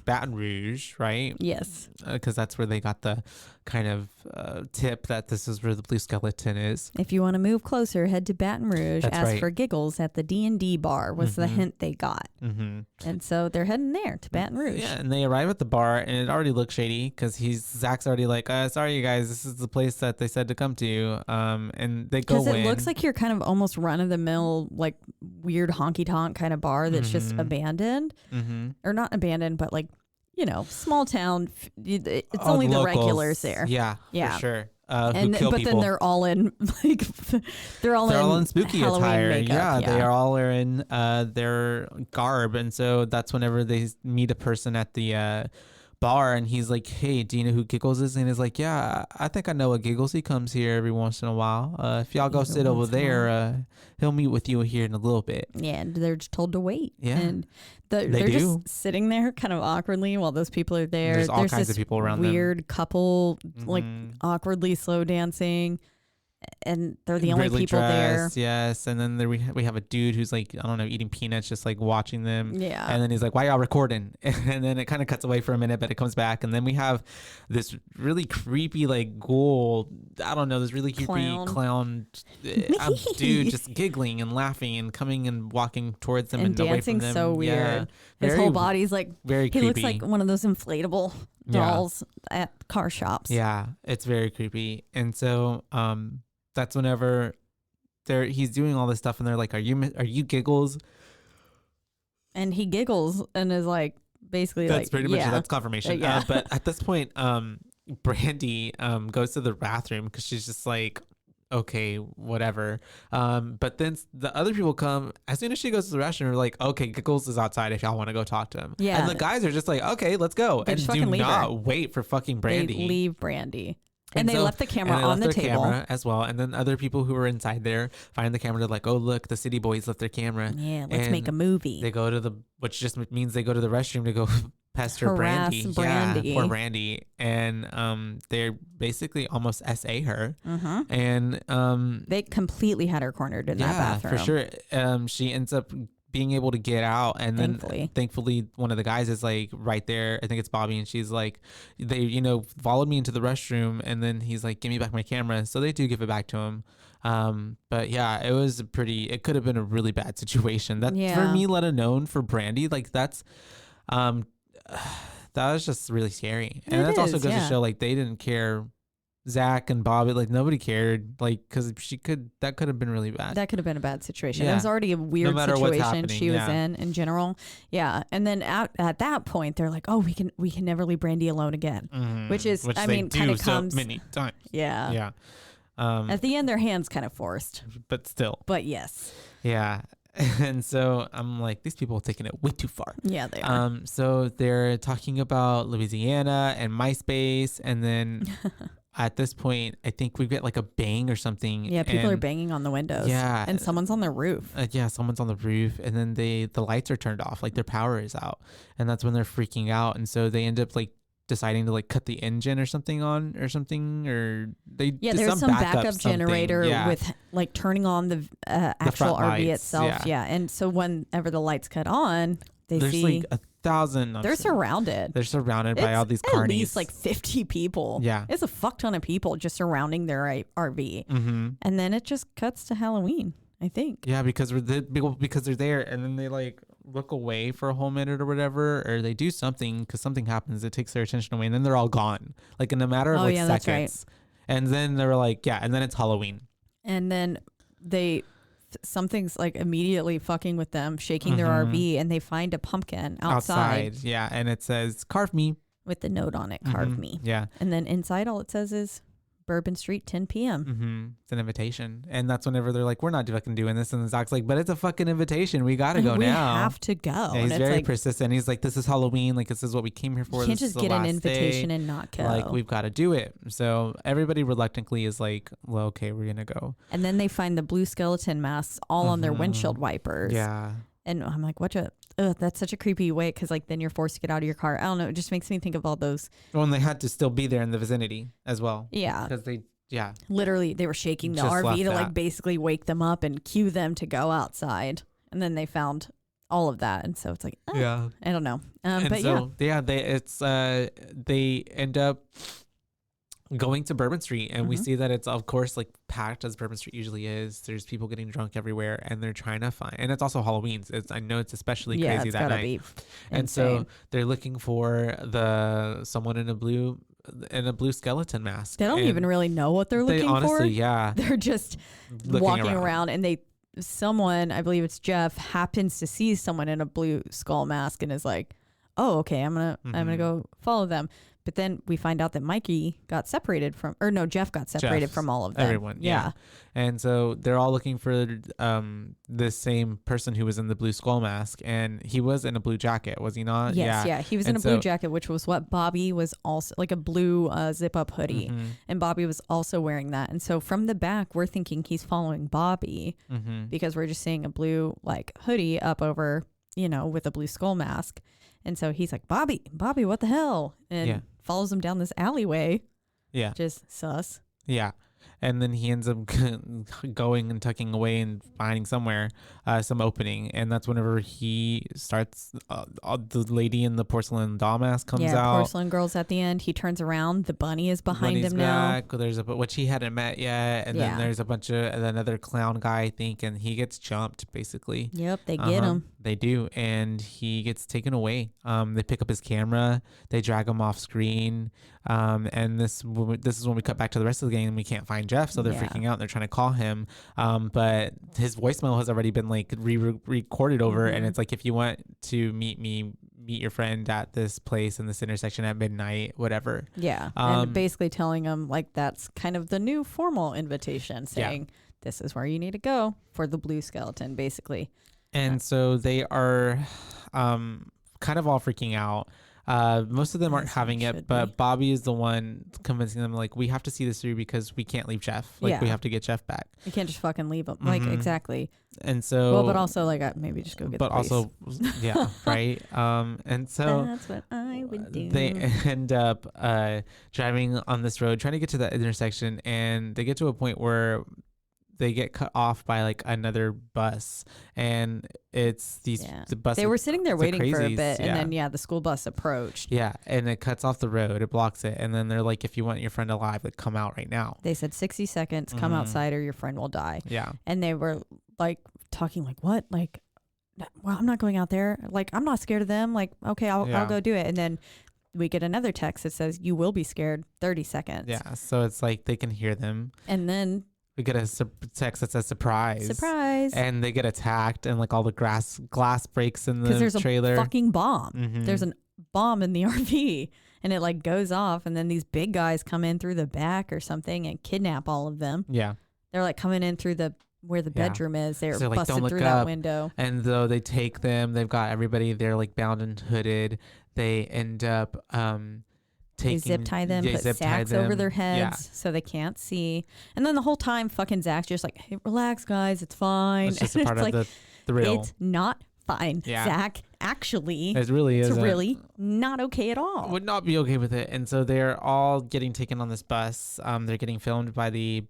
Baton Rouge, right? Yes. Because that's where they got the kind of tip that this is where the Blue Skeleton is. If you want to move closer, head to Baton Rouge. Ask for Giggles at the D&D bar was the hint they got. And so they're heading there to Baton Rouge. Yeah, and they arrive at the bar, and it already looks shady because Zach's already like, sorry, you guys, this is the place that they said to come to. And they go in. Because it looks like you're kind of almost run-of-the-mill, like weird honky-tonk kind of bar that's just abandoned. Or not abandoned, but like, small town. It's only the regulars there. Yeah, for sure. who kill but people. then they're all in like they're all in spooky Halloween attire. makeup. Yeah, they are all in their garb, and so that's whenever they meet a person at the bar, and he's like, "Hey, do you know who Giggles is?" And he's like, "Yeah, I think I know a Giggles. He comes here every once in a while. If y'all go sit over there, he'll meet with you here in a little bit." Yeah, and they're just told to wait. Yeah, and they're just sitting there kind of awkwardly while those people are there. There's all kinds of people around weird them. Couple like awkwardly slow dancing. And they're the only people dressed, there. Yes, and then we have a dude who's like, I don't know, eating peanuts, just like watching them. Yeah. And then he's like, "Why y'all recording?" And then it kind of cuts away for a minute, but it comes back, and then we have this really creepy like ghoul. I don't know, this really creepy clown dude just giggling and laughing and coming and walking towards them and away from them. So weird. Yeah. His whole body's like very creepy. He looks like one of those inflatable dolls at car shops. Yeah, it's very creepy. And so that's whenever he's doing all this stuff, and they're like, "Are you Giggles?" And he giggles and is like, basically, that's pretty much that's confirmation. Yeah. But at this point, Brandy goes to the bathroom because she's just like, okay, whatever. But then the other people come as soon as she goes to the restroom. They're like, "Okay, Giggles is outside if y'all want to go talk to him." Yeah. And the guys are just like, "Okay, let's go," and do not wait for fucking Brandy. They leave Brandy. And they left the camera on the table camera as well. And then other people who were inside there find the camera. They're like, "Oh, look, the city boys left their camera. Yeah, let's make a movie." They go to which just means they go to the restroom to go pester Brandy. Yeah, poor Brandy. And they're basically almost SA her. Mm-hmm. And they completely had her cornered in that bathroom. For sure. She ends up being able to get out, and then thankfully one of the guys is like right there. I think it's Bobby, and she's like, they followed me into the restroom, and then he's like, "Give me back my camera." So they do give it back to him. But yeah, it could have been a really bad situation. That for me, let alone for Brandy, like that was just really scary. And that's also goes to show like they didn't care. Zach and Bobby, like nobody cared, like because that could have been really bad. That could have been a bad situation. It was already a weird situation she was in general. Yeah, and then at that point they're like, "Oh, we can never leave Brandy alone again," which I mean kind of comes so many times. Yeah. At the end, their hands kind of forced, but still. But yes. Yeah. And so I'm like, these people are taking it way too far. Yeah, they are. So they're talking about Louisiana and MySpace, and then. At this point, I think we get like a bang or something. Yeah, people are banging on the windows. Yeah. And someone's on the roof. Someone's on the roof. And then the lights are turned off. Like their power is out. And that's when they're freaking out. And so they end up like deciding to like cut the engine or something on or something. Or they there's some backup generator with like turning on the actual RV lights, itself. Yeah. And so whenever the lights cut on, there's like 1,000. They're surrounded. They're surrounded by all these carnies. At least like 50 people. Yeah. It's a fuck ton of people just surrounding their RV. Mm-hmm. And then it just cuts to Halloween, I think. Yeah, because they're there, and then they like look away for a whole minute or whatever, or they do something because something happens that takes their attention away, and then they're all gone. Like in a matter of seconds. That's right. And then they're like, and then it's Halloween. And then something's like immediately fucking with them, shaking their RV, and they find a pumpkin outside. Yeah, and it says "Carve me" with the note on it, "Carve me." Yeah, and then inside all it says is Bourbon Street, 10 p.m. It's an invitation, and that's whenever they're like, "We're not fucking doing this," and Zach's like, "But it's a fucking invitation. We gotta go now. We have to go." Yeah, he's very persistent. He's like, "This is Halloween. Like, this is what we came here for. You can't just get an invitation day. And not go. Like, we've got to do it." So everybody reluctantly is like, "Well, okay, we're gonna go." And then they find the blue skeleton masks all on their windshield wipers. Yeah. And I'm like, that's such a creepy way, because like then you're forced to get out of your car. I don't know. It just makes me think of all those. Well, and they had to still be there in the vicinity as well. Yeah. Because they. Yeah. Literally, they were shaking the RV to like basically wake them up and cue them to go outside. And then they found all of that. And so it's like, I don't know. But so, they end up going to Bourbon Street, and we see that it's of course like packed as Bourbon Street usually is. There's people getting drunk everywhere, and they're trying to find, and it's also Halloween. I know it's especially crazy that night. And so they're looking for someone in a blue skeleton mask. They don't even really know what they're looking for. Honestly, yeah. They're just walking around, and someone, I believe it's Jeff, happens to see someone in a blue skull mask and is like, "Oh, okay, I'm gonna go follow them." But then we find out that Mikey got separated from, or no, Jeff got separated from all of them. Everyone, yeah. And so they're all looking for the same person who was in the blue skull mask, and he was in a blue jacket, was he not? Yes, yeah. He was in a blue jacket, which was what Bobby was also, like a blue zip-up hoodie, and Bobby was also wearing that. And so from the back, we're thinking he's following Bobby because we're just seeing a blue like hoodie up over, you know, with a blue skull mask. And so he's like, Bobby, what the hell? And follows him down this alleyway. Yeah. Just sus. Yeah. And then he ends up going and tucking away and finding somewhere, some opening. And that's whenever he starts, the lady in the porcelain doll mask comes out. Porcelain girl's at the end. He turns around. The bunny is behind him now. There's which he hadn't met yet. And then there's a bunch of another clown guy, I think. And he gets jumped, basically. Yep, they get him. They do. And he gets taken away. They pick up his camera. They drag him off screen. And this is when we cut back to the rest of the game and we can't find Jeff, so they're freaking out and they're trying to call him, but his voicemail has already been like re-recorded over, and it's like, if you want to meet your friend at this place in this intersection at midnight, whatever. And basically telling him like that's kind of the new formal invitation, saying this is where you need to go for the blue skeleton, basically. And so they are kind of all freaking out. Most of them aren't having it, but Bobby is the one convincing them, like, we have to see this through because we can't leave Jeff. Like, we have to get Jeff back. We can't just fucking leave him. Like, exactly. And so, well, but also, like, maybe just go get the police. Also, yeah, right. And so that's what I would do. They end up driving on this road, trying to get to that intersection, and they get to a point the get cut off by like another bus, and it's the bus. They were sitting there waiting for a bit, and then the school bus approached. Yeah, and it cuts off the road, it blocks it, and then they're like, if you want your friend alive, like, come out right now. They said 60 seconds, come outside or your friend will die. Yeah. And they were like talking like, what? Like, well, I'm not going out there. Like, I'm not scared of them. Like, okay, I'll go do it. And then we get another text that says, you will be scared, 30 seconds. Yeah, so it's like they can hear them. And then we get a text that says surprise. Surprise. And they get attacked, and like all the glass breaks in the trailer. Because there's a fucking bomb. There's a bomb in the RV, and it like goes off, and then these big guys come in through the back or something and kidnap all of them. Yeah. They're like coming in through where the bedroom is. They're like, busted through that window. And though they take them, they've got everybody, they're like bound and hooded. They end up they zip tie them, put sacks over their heads so they can't see. And then the whole time, fucking Zach's just like, hey, relax, guys, it's fine. It's just a part of the thrill. It's not fine. Yeah. Zach, actually, it really is really not okay at all. Would not be okay with it. And so they're all getting taken on this bus. They're getting filmed by the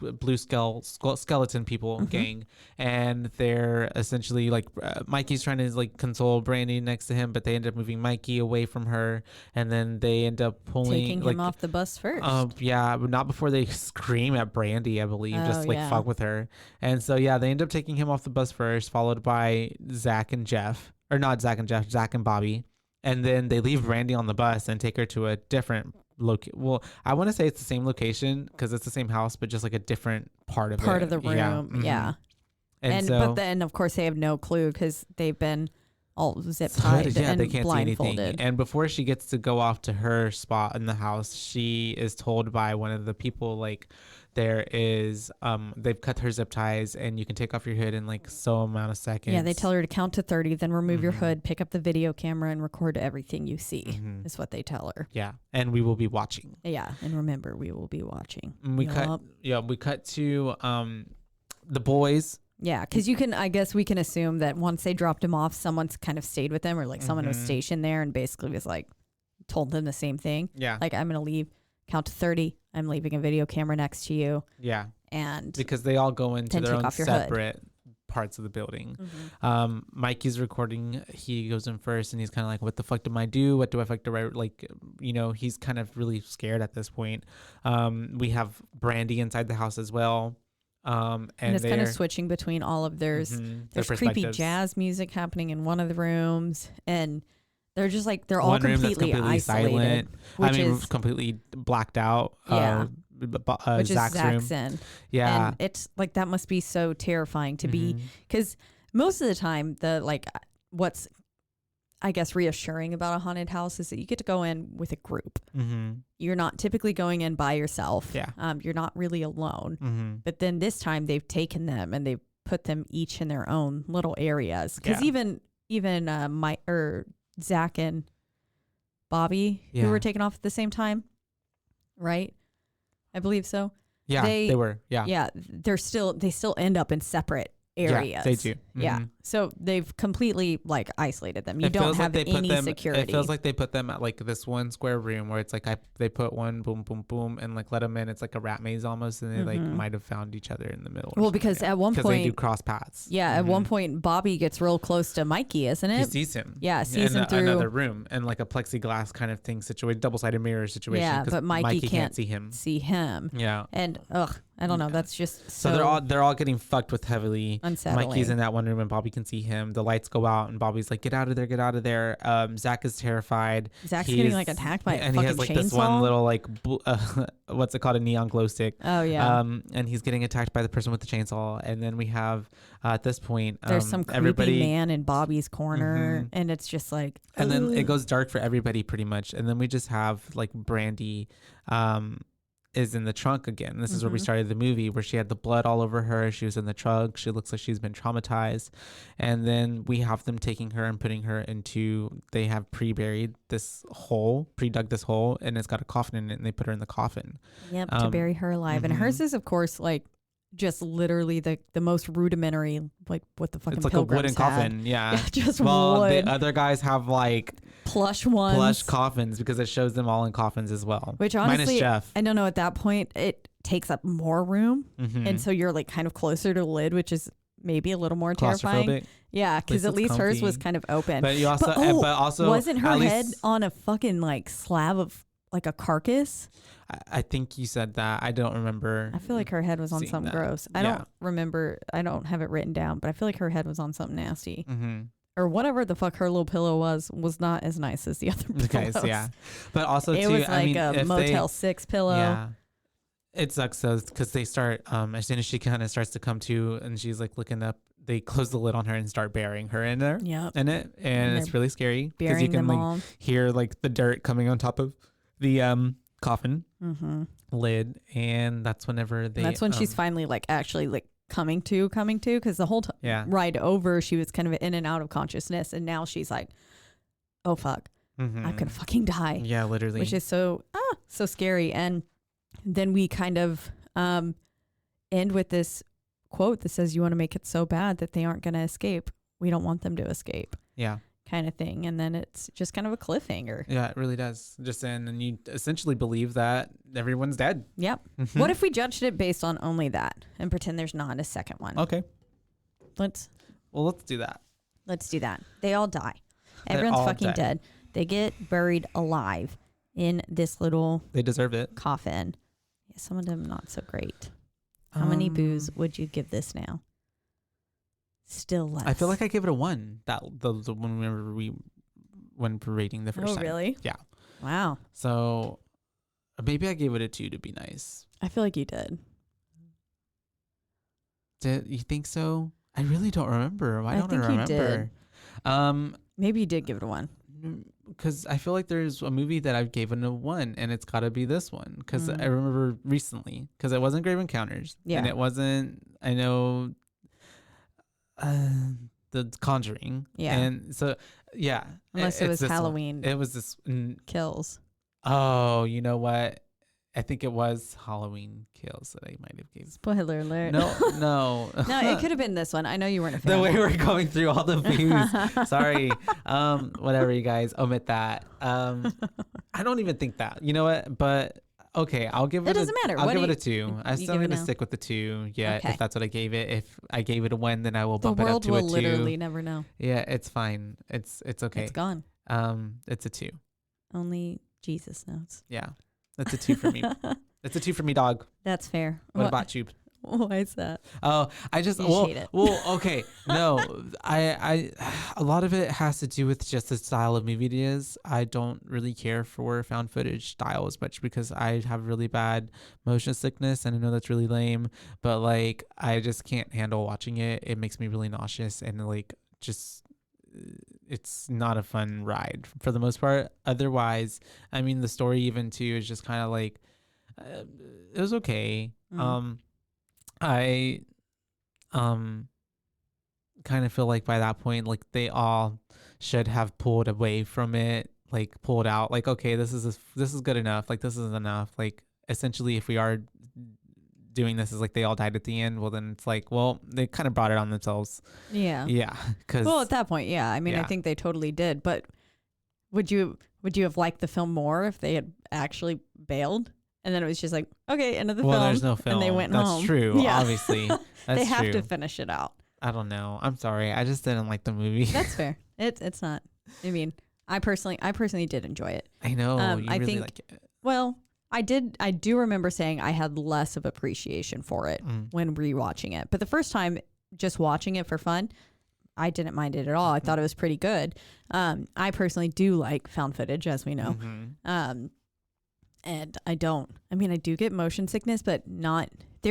blue skeleton people gang, and they're essentially like Mikey's trying to like console Brandy next to him, but they end up moving Mikey away from her, and then they end up taking him off the bus first. But not before they scream at Brandy, I believe, just like fuck with her. And so they end up taking him off the bus first, followed by Zach and Jeff, or not Zach and Jeff, Zach and Bobby, and then they leave Brandy on the bus and take her to a different well, I want to say it's the same location because it's the same house, but just like a different part of the room. Yeah. And but then of course they have no clue because they've been all zip tied and they can't blindfolded. See anything. And before she gets to go off to her spot in the house, she is told by one of the people, like, there is they've cut her zip ties and you can take off your hood in like so amount of seconds. Yeah, they tell her to count to 30, then remove your hood, pick up the video camera, and record everything you see. Is what they tell her. Yeah, and we will be watching. Yeah, and remember, we will be watching. And we cut to the boys. Yeah, because I guess we can assume that once they dropped him off, someone's kind of stayed with them, or like someone was stationed there and basically was like, told them the same thing. Yeah. Like, I'm going to leave, count to 30. I'm leaving a video camera next to you. Yeah. And because they all go into their own separate parts of the building. Mikey's recording. He goes in first and he's kind of like, what the fuck do I do? What do I fuck do I like? You know, he's kind of really scared at this point. We have Brandy inside the house as well. And it's kind of switching between all of there's creepy jazz music happening in one of the rooms, and they're just like they're all completely isolated, silent. Is completely blacked out. Which Zach's is Zach's room. in. Yeah, and it's like that must be so terrifying to be, because most of the time what's I guess, reassuring about a haunted house is that you get to go in with a group. Mm-hmm. You're not typically going in by yourself. Yeah. You're not really alone. Mm-hmm. But then this time they've taken them and they've put them each in their own little areas. Because even Mike or Zach and Bobby, who were taken off at the same time, right? I believe so. Yeah, they were. Yeah. Yeah, they still end up in separate areas. Yeah, they do. Mm-hmm. Yeah. So they've completely like isolated them. You don't have any security. It feels like they put them at like this one square room where it's like they put one boom, boom, boom, and like let them in. It's like a rat maze almost, and they like might have found each other in the middle. Well, because at one point they do cross paths. Yeah, at one point Bobby gets real close to Mikey, isn't it? He sees him. Yeah, sees him through another room and like a plexiglass kind of thing situation, double-sided mirror situation. Yeah, but Mikey can't see him. Yeah, and I don't know. That's just so they're all getting fucked with heavily. Unsettling. Mikey's in that one room and Bobby can see him. The lights go out and Bobby's like, "Get out of there! Get out of there!" Zach is terrified. Zach's getting like attacked by a fucking chainsaw. And he has like this one little like what's it called, a neon glow stick. Oh yeah. And he's getting attacked by the person with the chainsaw. And then we have at this point there's some creepy man in Bobby's corner, and it's just like. And then it goes dark for everybody pretty much. And then we just have like Brandy. Is in the trunk again. This is where we started the movie, where she had the blood all over her. She was in the trunk. She looks like she's been traumatized. And then we have them taking her and putting her into, they have pre-dug this hole, and it's got a coffin in it, and they put her in the coffin. Yep, to bury her alive. And hers is, of course, like just literally the most rudimentary, like what the fucking it's like a wooden had. Coffin. Yeah. Just well, wood. The other guys have like plush coffins because it shows them all in coffins as well. Which honestly, minus Jeff. I don't know, at that point it takes up more room, and so you're like kind of closer to the lid, which is maybe a little more terrifying. Yeah, because at least hers was kind of open. But you also, but also wasn't her head on a fucking like slab of like a carcass? I think you said that. I don't remember. I feel like her head was on something gross. I don't remember. I don't have it written down, but I feel like her head was on something nasty. Or whatever the fuck her little pillow was not as nice as the other pillows. Guys, yeah. But also, it was like a Motel 6 pillow. Yeah. It sucks though, because they start, as soon as she kind of starts to come to and she's like looking up, they close the lid on her and start burying her in there. Yeah. In it. And it's really scary because you can like hear like the dirt coming on top of the coffin lid. And that's whenever that's when she's finally like actually like coming to because the whole ride over she was kind of in and out of consciousness, and now she's like, oh fuck, I'm gonna fucking die. Yeah, literally. Which is so scary. And then we kind of end with this quote that says, you want to make it so bad that they aren't gonna escape. We don't want them to escape. Yeah. Kind of thing. And then it's just kind of a cliffhanger. Yeah, it really does. Just and you essentially believe that everyone's dead. Yep. What if we judged it based on only that and pretend there's not a second one? Okay. Let's do that. Let's do that. They all die. Everyone's fucking dead. They get buried alive in this little They deserve it. Coffin. Yeah, some of them not so great. How many boos would you give this now? Still less. I feel like I gave it a 1. That the whenever we went for rating the first time. Oh, really? Yeah. Wow. So maybe I gave it a 2 to be nice. I feel like you did. Did you think so? I really don't remember. Why don't I remember? You did. Maybe you did give it a 1. Because I feel like there's a movie that I've given a 1, and it's got to be this one. Because I remember recently, because it wasn't Grave Encounters, and it wasn't. I know. The Conjuring. Yeah. And so, yeah. Unless it was Halloween. It was this. Kills. Oh, you know what? I think it was Halloween Kills that I might have given. Spoiler alert. No. No, it could have been this one. I know you weren't a fan. The way we're going through all the movies. Sorry. Whatever, you guys. Omit that. I don't even think that. You know what? But... Okay, I'll give it. It doesn't matter. I'll give it a 2. I'm still gonna stick with the 2. Yeah, okay. If that's what I gave it. If I gave it a 1, then I will bump it up to a 2. The world will literally never know. Yeah, it's fine. It's okay. It's gone. It's a 2. Only Jesus knows. Yeah, that's a 2 for me. It's a 2 for me, dog. That's fair. What about you? Why is that? Oh, I just hate it. Well, okay. No, I a lot of it has to do with just the style of movie it is. I don't really care for found footage style as much because I have really bad motion sickness, and I know that's really lame, but like I just can't handle watching it. It makes me really nauseous, and like just it's not a fun ride for the most part. Otherwise, I mean, the story even too is just kind of like it was okay. I kind of feel like by that point, like they all should have pulled away from it, like pulled out, like, okay, this is good enough, like this is enough. Like essentially, if we are doing this is like they all died at the end, well then it's like, well, they kind of brought it on themselves. Yeah because well, at that point, yeah, I mean, I think they totally did. But would you have liked the film more if they had actually bailed and then it was just like, okay, end of the film? Well, there's no film, and they went that's home. True. Obviously. That's they have true. to finish it out. I don't know, I'm sorry, I just didn't like the movie. That's fair. It's not, I mean, I personally did enjoy it. I know. I really think like it. Well, I do remember saying I had less of appreciation for it when rewatching it. But the first time, just watching it for fun, I didn't mind it at all. I thought it was pretty good. I personally do like found footage, as we know. And I do get motion sickness, but not, I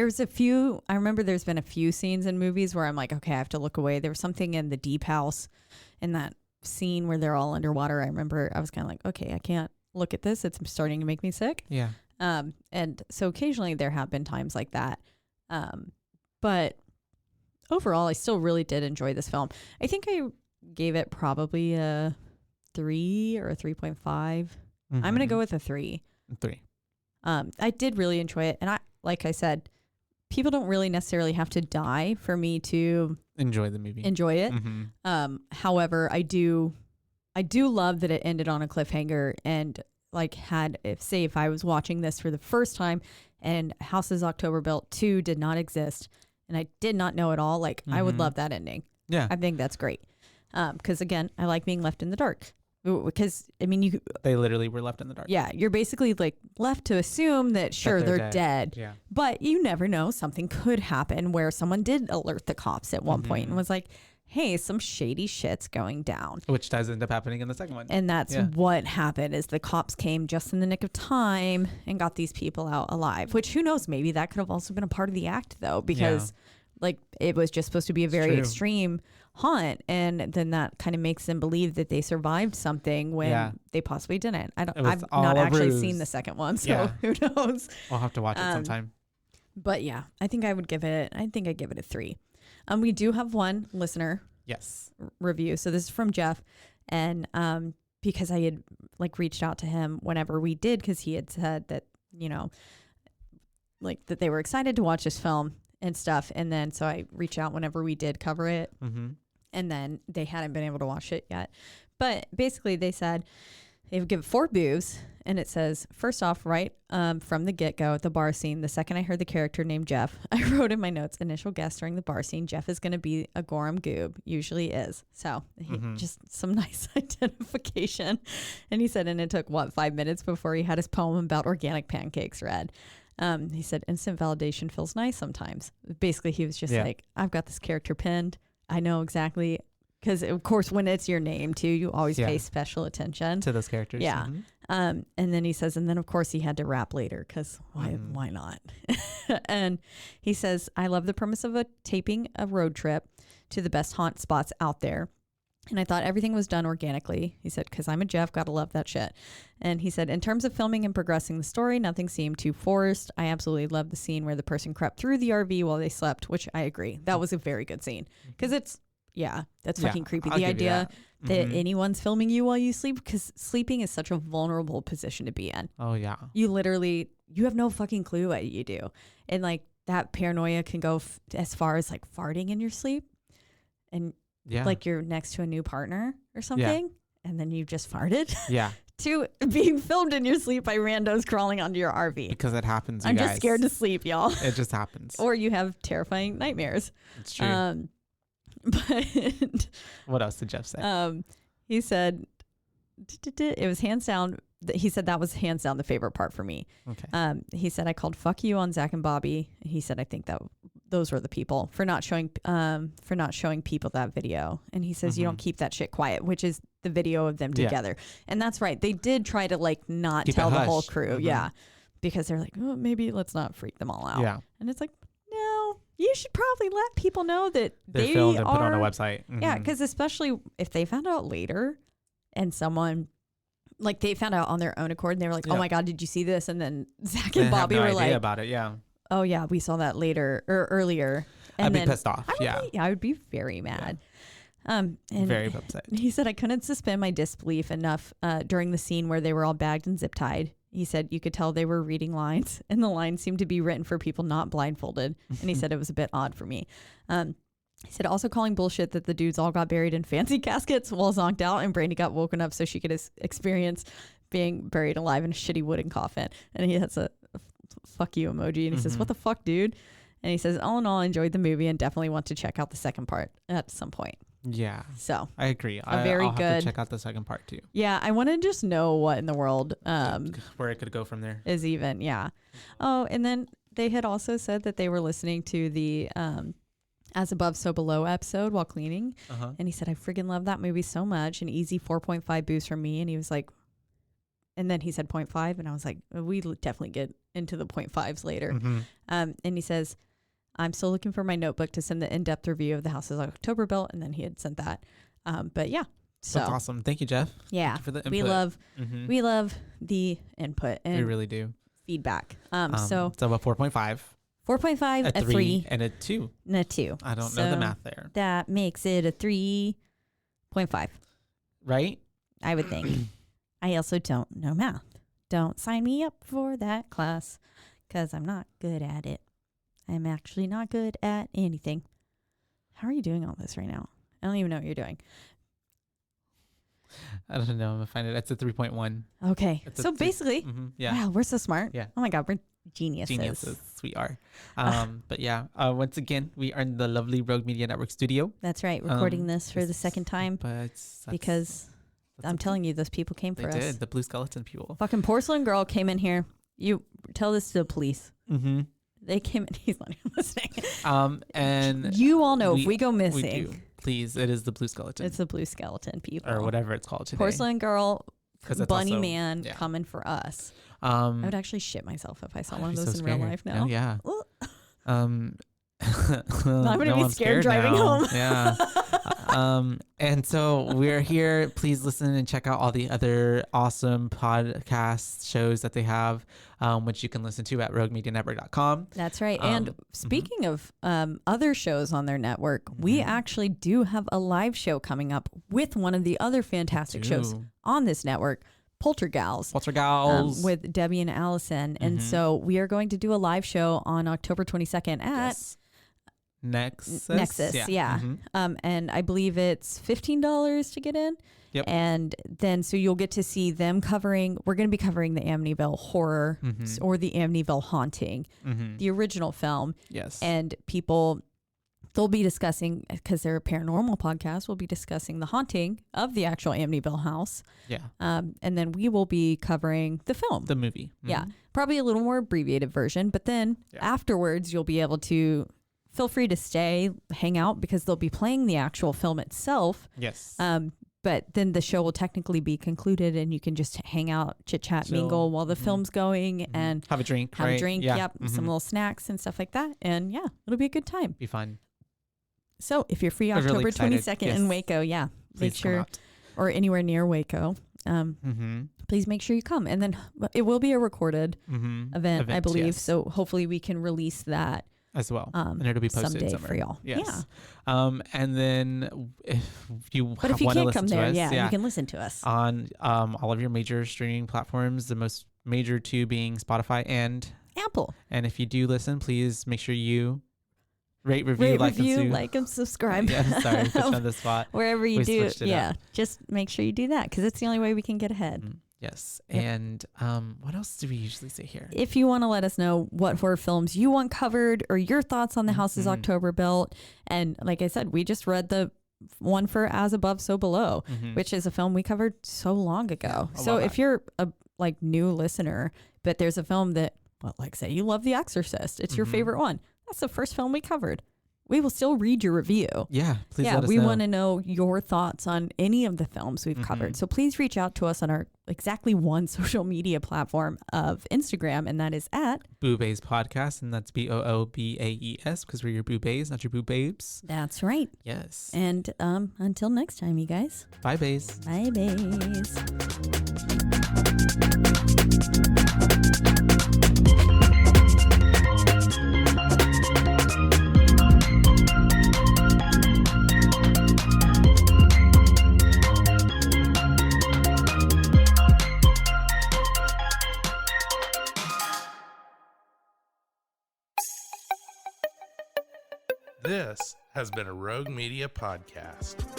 remember there's been a few scenes in movies where I'm like, okay, I have to look away. There was something in the Deep House in that scene where they're all underwater. I remember I was kind of like, okay, I can't look at this. It's starting to make me sick. Yeah. And so occasionally there have been times like that. But overall, I still really did enjoy this film. I think I gave it probably a 3 or a 3.5. I'm going to go with a 3. 3. I did really enjoy it. And like I said, people don't really necessarily have to die for me to enjoy the movie. Enjoy it. However, I do love that it ended on a cliffhanger and like if I was watching this for the first time and Houses October Built 2 did not exist and I did not know at all, like I would love that ending. Yeah. I think that's great. Because again, I like being left in the dark. Because I mean, they literally were left in the dark. Yeah, you're basically like left to assume that sure they're dead. Yeah. But you never know, something could happen where someone did alert the cops at one point and was like, hey, some shady shit's going down. Which does end up happening in the second one. And that's what happened is the cops came just in the nick of time and got these people out alive, which who knows, maybe that could have also been a part of the act though, because like it was just supposed to be a very extreme haunt. And then that kind of makes them believe that they survived something when they possibly didn't. I've not actually seen the second one, so who knows? We'll have to watch it sometime. But yeah, I think I'd give it a 3. We do have one listener review. So this is from Jeff. And because I had like reached out to him whenever we did, because he had said that, you know, like that they were excited to watch this film and stuff. And then so I reached out whenever we did cover it. And then they hadn't been able to watch it yet. But basically they said they would give 4 boos. And it says, first off, right from the get-go at the bar scene, the second I heard the character named Jeff, I wrote in my notes, initial guess during the bar scene, Jeff is going to be a Gorham Goob, usually is. So just some nice identification. And he said, and it took, 5 minutes before he had his poem about organic pancakes read. He said, instant validation feels nice sometimes. Basically, he was just like, I've got this character pinned. I know exactly. Because, of course, when it's your name, too, you always pay special attention to those characters. Yeah. And then he says, and then, of course, he had to rap later because why not? And he says, I love the premise of taping a road trip to the best haunt spots out there. And I thought everything was done organically. He said, because I'm a Jeff, gotta love that shit. And he said, in terms of filming and progressing the story, nothing seemed too forced. I absolutely love the scene where the person crept through the RV while they slept, which I agree. That was a very good scene because it's, that's fucking creepy. The idea that anyone's filming you while you sleep, because sleeping is such a vulnerable position to be in. Oh, yeah. You have no fucking clue what you do. And like that paranoia can go as far as like farting in your sleep and like you're next to a new partner or something and then you just farted. Yeah. To being filmed in your sleep by randos crawling onto your RV. Because it happens, I'm just scared to sleep, y'all. It just happens. Or you have terrifying nightmares. It's true. But what else did Jeff say? He said it was hands down. He said that was hands down the favorite part for me. Okay. He said I called "fuck you" on Zach and Bobby. He said I think that those were the people for not showing people that video. And he says you don't keep that shit quiet, which is the video of them together. And that's right. They did try to like not tell the whole crew. Yeah, because they're like, oh, maybe let's not freak them all out. Yeah. And it's like, no, you should probably let people know that They're filmed and put on a website. Yeah, because especially if they found out later and someone, like they found out on their own accord and they were like, oh my God, did you see this? And then Zach and Bobby were like, about it, yeah. Oh yeah, we saw that later or earlier. And I'd be pissed off. I would be very mad. And very upset. He said, I couldn't suspend my disbelief enough during the scene where they were all bagged and zip tied. He said you could tell they were reading lines, and the lines seemed to be written for people not blindfolded. And he said it was a bit odd for me. He said also calling bullshit that the dudes all got buried in fancy caskets while zonked out, and Brandy got woken up so she could experience being buried alive in a shitty wooden coffin. And he has a fuck you emoji, and he says, what the fuck, dude? And he says, all in all, I enjoyed the movie and definitely want to check out the second part at some point. Yeah. So I agree. I'll good. have to check out the second part too. Yeah, I want to just know what in the world where it could go from there. Is even, yeah. Oh, and then they had also said that they were listening to the As Above, So Below episode while cleaning. And he said, I freaking love that movie so much. An easy 4.5 boost from me. And he was like, and then he said 0.5. And I was like, we definitely get into the 0.5s later. And he says, I'm still looking for my notebook to send the in-depth review of the houses October built, and then he had sent that. But yeah, so that's awesome. Thank you, Jeff. Yeah, for the input. we love the input and we really do feedback. So a 4.5, 4.5, a 3, and a 2, and a 2. I don't know the math there. That makes it a 3.5, right? I would think. I also don't know math. Don't sign me up for that class because I'm not good at it. I'm actually not good at anything. How are you doing all this right now? I don't even know what you're doing. I don't know. I'm going to find it. It's a 3.1. Okay. So basically, yeah. Wow, we're so smart. Yeah. Oh my God, we're geniuses. Geniuses. We are. But yeah, once again, we are in the lovely Rogue Media Network studio. That's right. Recording this for the second time. Because I'm telling you, those people came for us. They did. The Blue Skeleton people. Fucking Porcelain Girl came in here. You tell this to the police. They came in. He's not even listening. And you all know if we go missing. We do. Please, it is the Blue Skeleton. It's the Blue Skeleton people. Or whatever it's called today. Porcelain Girl, Bunny Man coming for us. I would actually shit myself if I saw one of those in real life now. Oh, yeah. I'm going to be scared driving home. Yeah. And so we're here. Please listen and check out all the other awesome podcast shows that they have, which you can listen to at roguemedianetwork.com. That's right. And speaking of other shows on their network, we actually do have a live show coming up with one of the other fantastic shows on this network, Poltergals. With Debbie and Allison. And so we are going to do a live show on October 22nd at Nexus. Yeah. And I believe it's $15 to get in. Yep. And then so you'll get to see them we're going to be covering the Amityville Horror or the Amityville Haunting, the original film. Yes. And they'll be discussing, because they're a paranormal podcast, we'll be discussing the haunting of the actual Amityville house. Yeah. And then we will be covering the film. The movie. Yeah. Probably a little more abbreviated version, but then afterwards you'll be able to feel free to stay, hang out, because they'll be playing the actual film itself. Yes. But then the show will technically be concluded and you can just hang out, chit chat, mingle while the film's going and have a drink. Yep. Some little snacks and stuff like that. And yeah, it'll be a good time. Be fun. So if you're free October 22nd in Waco, make sure, or anywhere near Waco, please make sure you come. And then it will be a recorded event, I believe. Yes. So hopefully we can release that as well, and it'll be posted someday somewhere for y'all. Yes. Yeah. And then if you can't come there, you can listen to us on all of your major streaming platforms. The most major two being Spotify and Apple. And if you do listen, please make sure you rate, review, like and subscribe. Yeah, sorry, put you on the spot. Wherever you do, just make sure you do that because it's the only way we can get ahead. Yes. Yep. And what else do we usually say here? If you want to let us know what horror films you want covered or your thoughts on the houses October built. And like I said, we just read the one for As Above, So Below, which is a film we covered so long ago. So if you're a new listener, but there's a film that, say you love The Exorcist, it's your favorite one. That's the first film we covered. We will still read your review. Yeah, please let us know. We want to know your thoughts on any of the films we've covered. So please reach out to us on our exactly one social media platform of Instagram, and that is at Boobays Podcast, and that's BOOBAES because we're your boobays, not your boobabes. That's right. Yes. And until next time, you guys. Bye, bays. Bye, bays. This has been a Rogue Media podcast.